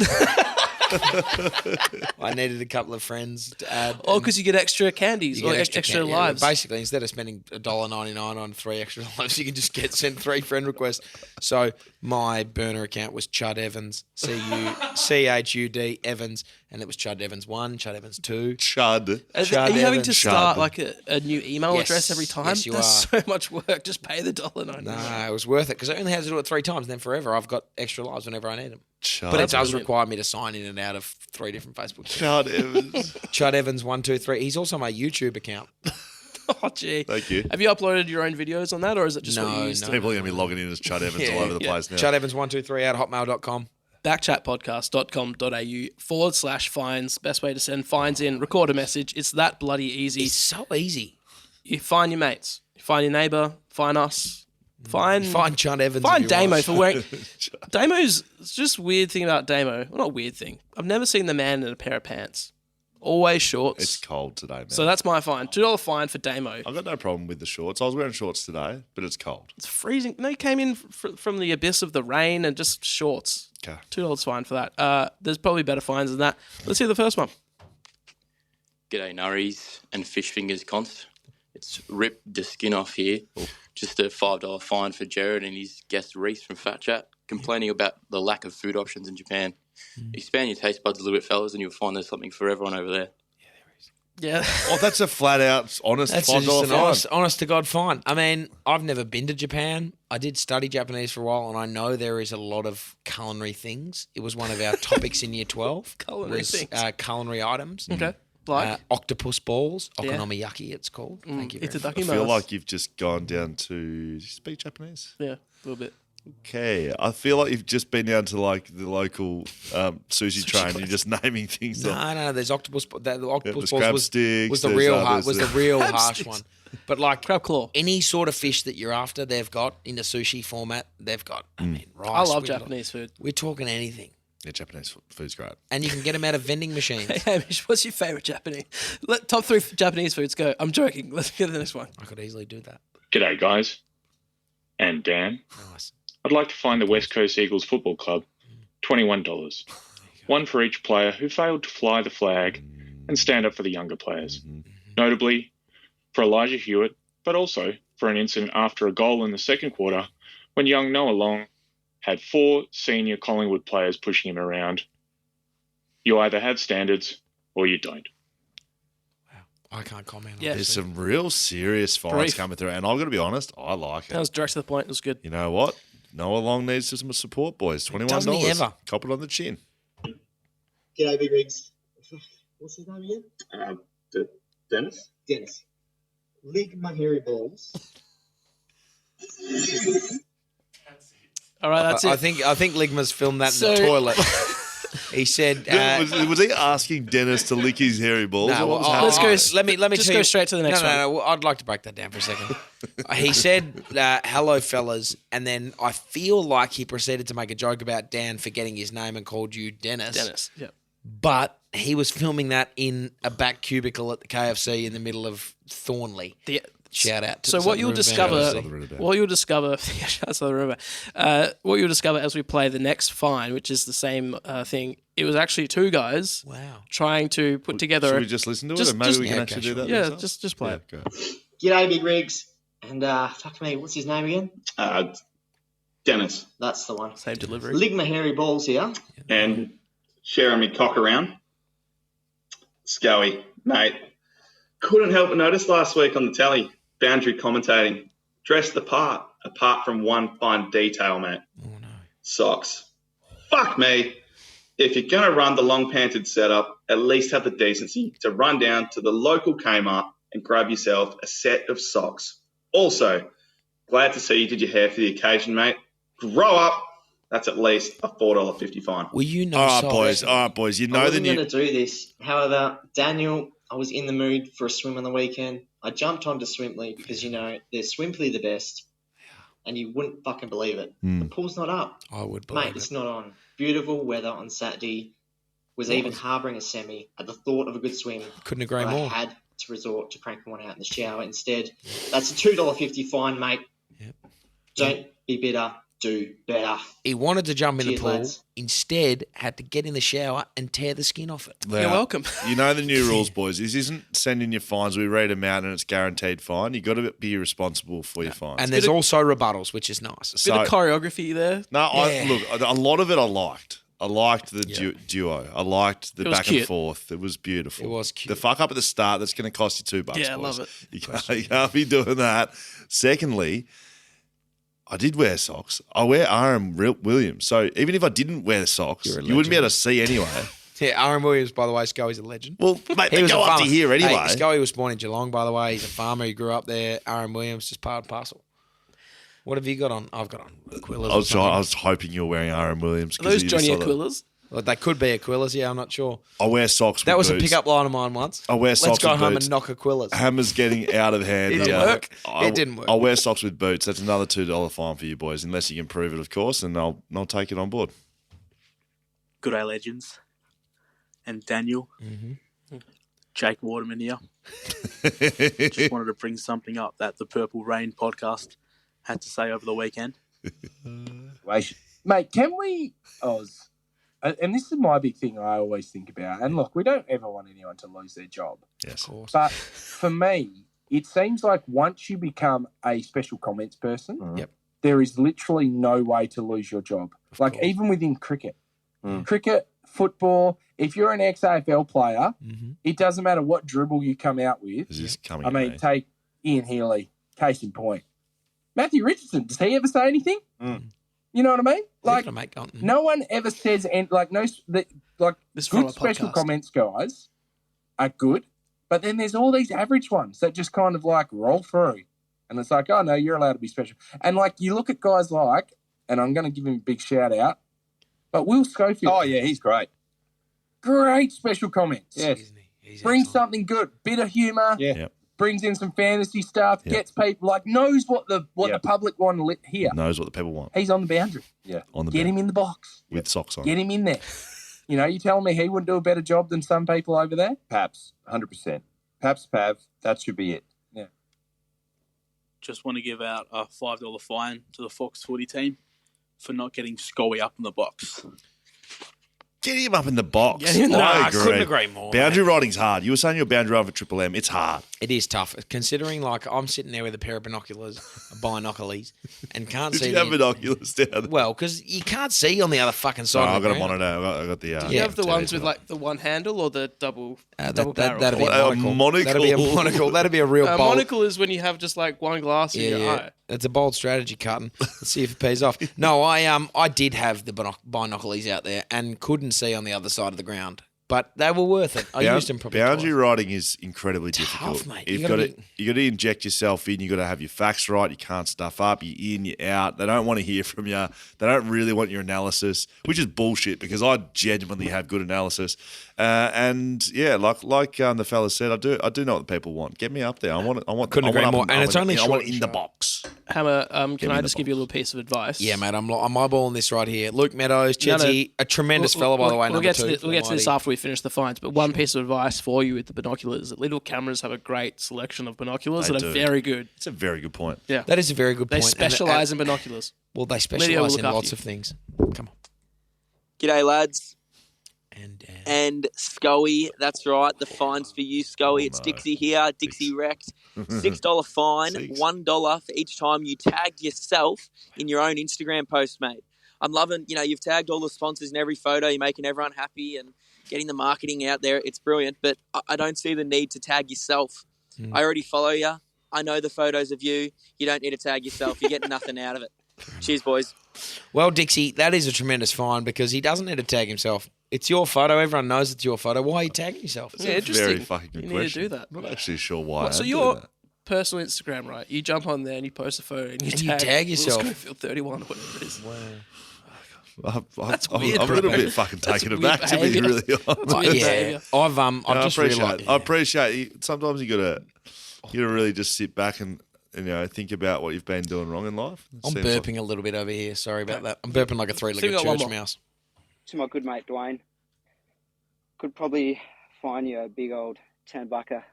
I needed a couple of friends to add. Oh, and because you get extra candies you or get extra candy. lives. Basically, instead of spending $1.99 on 3 extra lives, you can just send 3 friend requests. So my burner account was Chud Evans, CHUD Evans, and it was Chud Evans 1, Chud Evans 2. Chud. Are Chud you having Evans. to start Chud. like a new email Yes. address every time? Yes, you That's are. so much work. Just pay the $1.99. Nah, it was worth it because I only had to do it 3 times. And then forever, I've got extra lives whenever I need them. Chud. But it does require me to sign in and out of 3 different Facebook accounts. Chud Evans. Chud Evans 1, 2, 3. He's also my YouTube account. Oh, gee. Thank you. Have you uploaded your own videos on that, or is it just what you No, used no. to? People are going to be logging in as Chud Evans all over the place now. Chud Evans 1, 2, 3 at hotmail.com. backchatpodcast.com.au/fines. Best way to send fines in. Record a message. It's that bloody easy. It's so easy. You find your mates. You find your neighbour. Find us. Find Chud Evans. Find if you Damo want. for wearing. Damo's it's just weird thing about Damo. Well, not weird thing. I've never seen the man in a pair of pants. Always shorts. It's cold today, man. So that's my fine. $2 fine for Damo. I've got no problem with the shorts. I was wearing shorts today, but it's cold. It's freezing. No, he came in from the abyss of the rain and just shorts. Okay. $2 fine for that. There's probably better fines than that. Let's hear the first one. G'day Nurries and Fish Fingers Const. It's Rip the Skin Off here. Just a $5 fine for Jared and his guest Reese from Fat Chat, complaining about the lack of food options in Japan. Expand your taste buds a little bit, fellas, and you'll find there's something for everyone over there. Yeah. Oh, that's a flat out, honest That's $5 just an fine. honest to God fine. I mean, I've never been to Japan. I did study Japanese for a while, and I know there is a lot of culinary things. It was one of our topics in Year 12. Culinary was, things. culinary items. Okay. Like? Octopus balls. Yeah. Okonomiyaki, it's called. Thank you very much. Itadaki I feel mas. like you've just gone down to. Do you speak Japanese? Yeah, a little bit. Okay. I feel like you've just been down to like the local sushi train. You're just naming things. No, there's octopus. The octopus there's balls crab was sticks, the there's, real there's was the- the real Crab harsh sticks. one. But like Crab claw. any sort of fish that you're after, they've got in the sushi format. They've got. I mean, rice. I love we've got- Japanese food. We're talking anything, Yeah, Japanese food's great. and you can get them out of vending machines. Hey, Hamish, what's your favourite Japanese? Top 3 Japanese foods, go. I'm joking. Let's get to the next one. I could easily do that. G'day, guys. And Dan. Nice. I'd like to find the West Coast Eagles Football Club, $21. One for each player who failed to fly the flag and stand up for the younger players. Notably, for Elijah Hewett, but also for an incident after a goal in the second quarter when young Noah Long had 4 senior Collingwood players pushing him around. You either have standards or you don't. I can't comment on Yeah. There's this. some real serious fines Brief. coming through, and I've got to be honest, I like That it. was direct to the point. It was good. You know what? Noah Long needs some support, boys. $21. Doesn't he ever? Cop it on the chin. G'day, Big Rigs. What's his name again? Dennis? Dennis. Lick my hairy balls. All right, that's it. I think Ligma's filmed that in So- the toilet. He said, was he asking Dennis to lick his hairy balls? No, or what was well, happening? Let's go- Let me just tell go you- straight to the next No, well, I'd like to break that down for a second. He said, "Hello, fellas," and then I feel like he proceeded to make a joke about Dan forgetting his name and called you Dennis. Dennis. Yeah. But he was filming that in a back cubicle at the KFC in the middle of Thornley. Shout out to So the what you'll Southern River discover, Band. what you'll discover, shouts to the river. What you'll discover as we play the next fine, which is the same thing. It was actually two guys trying to put together. Should we just listen to it? And maybe we can actually do that. Yeah, themselves? just play it. Go. G'day, Big Rigs. And fuck me, what's his name again? Dennis. That's the one. Same delivery. Ligma Hairy Balls here. And sharing me cock around. Scoey, mate. Couldn't help but notice last week on the telly, boundary commentating, dressed the part, apart from one fine detail, mate. Oh, no. Socks. Fuck me. If you're going to run the long-panted setup, at least have the decency to run down to the local Kmart and grab yourself a set of socks. Also, glad to see you did your hair for the occasion, mate. Grow up. That's at least a $4.50 fine. Well, you know, All right, boys. You know I the wasn't new. going to do this. However, Daniel, I was in the mood for a swim on the weekend. I jumped onto Swimply because, you know, they're Swimply the best. And you wouldn't fucking believe it. The pool's not up. I would believe Mate, it's not on. Beautiful weather on Saturday. Was even harbouring a semi at the thought of a good swim. Couldn't agree but more. I had to resort to cranking one out in the shower instead. That's a $2.50 fine, mate. Yep. Don't be bitter. Do better. He wanted to jump in the Cheers, pool. lads. Instead, had to get in the shower and tear the skin off it. You're welcome. You know the new rules, boys. This isn't sending your fines. We read them out and it's guaranteed fine. You got to be responsible for your fines. And there's also rebuttals, which is nice. Bit of choreography there. No, Yeah. look, a lot of it I liked. I liked the duo. I liked the It was back cute. and forth. It was beautiful. It was cute. The fuck up at the start, that's going to cost you $2. Yeah, I boys. love it. You can't be doing that. Secondly, I did wear socks. I wear RM Williams. So even if I didn't wear the socks, You're a you wouldn't be legend. able to see anyway. Yeah, Aaron Williams, by the way, Scully's a legend. Well, mate, He they was go a up farmer. to here anyway. Hey, Scully was born in Geelong, by the way. He's a farmer. He grew up there. Aaron Williams, just part and parcel. What have you got on? I've got on Aquillas. I was hoping you were wearing RM Williams. Are those you Johnny saw that. Aquillas? Well, they could be Aquillas, yeah, I'm not sure. I wear socks with That was boots. a pickup line of mine once. I wear socks Let's go with home boots. and knock Aquillas. Hammer's getting out of hand. It didn't work. It didn't work. I'll wear socks with boots. That's another $2 fine for you boys, unless you can prove it, of course, and I'll take it on board. Good day, legends. And Daniel, Jake Waterman here. Just wanted to bring something up that the Purple Rain podcast had to say over the weekend. Mate, can we, Oz, and this is my big thing I always think about, and look, we don't ever want anyone to lose their job. Yes. Of course. But for me, it seems like once you become a special comments person, Yep. there is literally no way to lose your job. Like course. even within cricket. Cricket, football, if you're an ex-AFL player, it doesn't matter what dribble you come out with. Is this coming I at mean, me? take Ian Healy, case in point. Matthew Richardson, does he ever say anything? You know what I mean? Like, no one ever says, and like, This good from a special podcast. comments guys are good, but then there's all these average ones that just kind of like roll through. And it's like, oh, no, you're allowed to be special. And like, you look at guys like, and I'm going to give him a big shout out, but Will Schofield. Oh, yeah, he's great. Great special comments. Yes. Brings something good, bit of humour. Yeah. Yep. Brings in some fantasy stuff, Yep. gets people, like, knows what the public want to hear. Knows what the people want. He's on the boundary. Yeah. On the Get bed him in the box. with socks on. Get him in there. You know, you telling me he wouldn't do a better job than some people over there? Paps, 100%. Paps, Pav, that should be it. Yeah. Just want to give out a $5 fine to the Fox footy team for not getting Scully up in the box. Get him up in the box. Get him in the I box. Couldn't agree more, Boundary riding's hard. You were saying you're boundary riding for Triple M. It's hard. It is tough, considering like I'm sitting there with a pair of binoculars, and can't Did see. you have binoculars down there? Well, because you can't see on the other fucking side. Oh, of I've the got a ground. monitor. I got the. Do you have the TV ones as with well. like the one handle or the double That'd barrel? be a A monocle. monocle. That'd be a monocle. That'd be a real bold. monocle is when you have just like one glass in Yeah, your yeah. eye. It's a bold strategy, Cutton. Let's see if it pays off. No, I did have the binoculars out there and couldn't see on the other side of the ground, but they were worth it. I used them probably Boundary twice. riding is incredibly difficult. mate. You've You got gotta to you got to inject yourself in. You got to have your facts right. You can't stuff up. You're in. You're out. They don't want to hear from you. They don't really want your analysis, which is bullshit because I genuinely have good analysis. And yeah, like the fella said, I do know what the people want. Get me up there. I want. Couldn't agree up more. in- And I it's want- only I want short in the shot. box. Hammer, can I just give you a little piece of advice? Yeah, mate, I'm eyeballing this right here. Luke Meadows, Chetsy, a tremendous fella, by the way. We'll get to this after we finish the finds, but one piece of advice for you with the binoculars: that Little Cameras have a great selection of binoculars that are very good. It's a very good point. Yeah, that is a very good point. They specialise in binoculars. Well, they specialise in lots of things. Come on. G'day, lads. And Scully, that's right. The fine's for you, Scully. It's Dixie here, Dixie Wrecked. $6 fine, $1 for each time you tagged yourself in your own Instagram post, mate. I'm loving, you've tagged all the sponsors in every photo. You're making everyone happy and getting the marketing out there. It's brilliant, but I don't see the need to tag yourself. I already follow you. I know the photos of you. You don't need to tag yourself. You're getting nothing out of it. Cheers, boys. Well, Dixie, that is a tremendous fine because he doesn't need to tag himself. It's your photo. Everyone knows it's your photo. Why are you tagging yourself? It's interesting. Very fucking good question. You need to do that. I'm not actually sure why. So your personal Instagram, right? You jump on there and you post a photo and you tag yourself. Will Schofield 31 or whatever it is. Wow. That's weird. I'm a little bit fucking taken aback, to be really honest. I've just realised. I appreciate. Sometimes you gotta really just sit back and think about what you've been doing wrong in life. I'm burping a little bit over here. Sorry about that. I'm burping like a three-legged church mouse. To my good mate Dwayne, could probably find you a big old $10.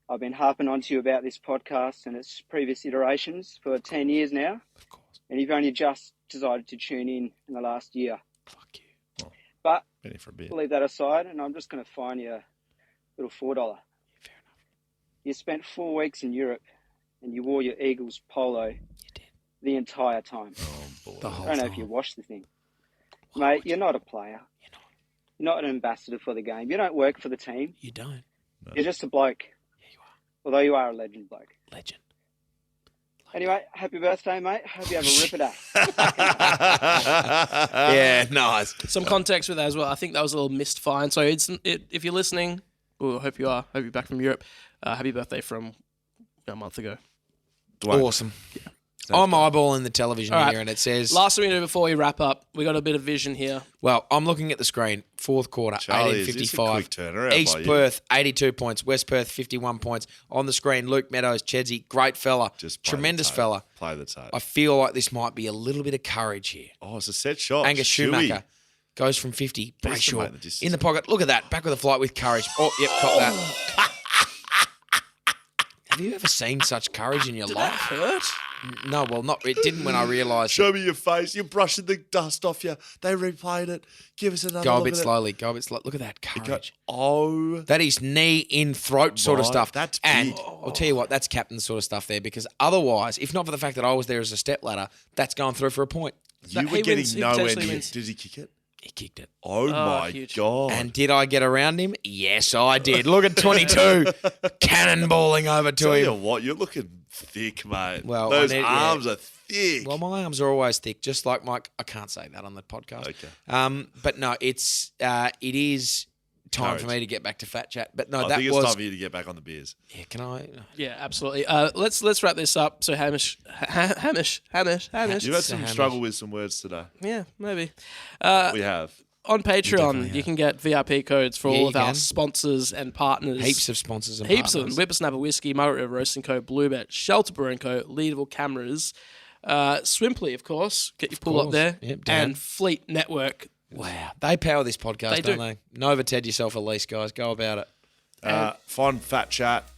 I've been harping on to you about this podcast and its previous iterations for 10 years now. Of course. And you've only just decided to tune in the last year. Fuck you. Well, but for a bit. leave that aside, and I'm just going to find you a little $4. Fair enough. You spent 4 weeks in Europe and you wore your Eagles polo the entire time. Oh, boy. I don't know if you washed the thing. Mate, you're not a player. You're not an ambassador for the game. You don't work for the team. You don't. No. You're just a bloke. Yeah, you are. Although you are a legend bloke. Legend. Anyway, happy birthday, mate. Hope you have a ripper day. Yeah, nice. Some context with that as well. I think that was a little missed fine. So if you're listening, I hope you are. Hope you're back from Europe. Happy birthday from a month ago. Dwayne. Awesome. I'm eyeballing the television here, and it says... Last thing we do before we wrap up, we got a bit of vision here. Well, I'm looking at the screen. Fourth quarter, Charlie, 18:55. East Perth, 82 points. West Perth, 51 points. On the screen, Luke Meadows, Chedsy, great fella. Tremendous fella. Play the tape. I feel like this might be a little bit of courage here. Oh, it's a set shot. Angus Schumacher goes from 50. Brayshaw in the pocket. Look at that. Back with a flight with courage. Oh, yep, caught that. Have you ever seen such courage in your life? That hurt? No, well, it didn't when I realised. Show me your face. You're brushing the dust off you. They replayed it. Give us another Go a look bit at slowly. Go a bit slowly. Look at that courage. Oh. That is knee in throat sort of stuff. That's and big. I'll tell you what, that's captain sort of stuff there because otherwise, if not for the fact that I was there as a stepladder, that's going through for a point. You were getting nowhere near. Did he kick it? He kicked it. Oh my huge. God. And did I get around him? Yes, I did. Look at 22 cannonballing over to Tell him. you what, you're looking thick, mate. Well, those arms are thick. Well, my arms are always thick, just like Mike. I can't say that on the podcast. Okay. But no, it is time for me to get back to Fat Chat. But no, I think it's time for you to get back on the beers. Yeah, can I? Yeah, absolutely. Let's wrap this up. So Hamish. You've had some struggle with some words today. Yeah, maybe. We have. On Patreon, you can get VIP codes for all of our sponsors and partners. Heaps of sponsors and Heaps partners. of them. Whippersnapper Whisky, Margaret Roasting Co, BlueBet, Shelter Brewing Co, Leadable Cameras, Swimply, of course. Get your pull up there. Yep, Dan. And Fleet Network. Wow. They power this podcast, They don't do. they? Novated yourself a lease, guys. Go about it. Find Fat Chat.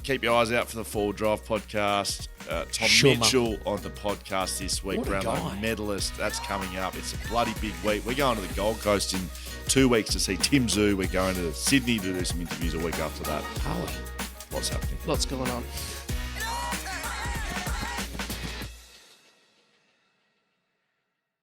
Keep your eyes out for the Full Drive podcast. Tom Schummer. Mitchell on the podcast this week. What a Brownlow guy. medalist. That's coming up. It's a bloody big week. We're going to the Gold Coast in 2 weeks to see Tim Zoo. We're going to Sydney to do some interviews a week after that. Holy. What's happening? Lots going on.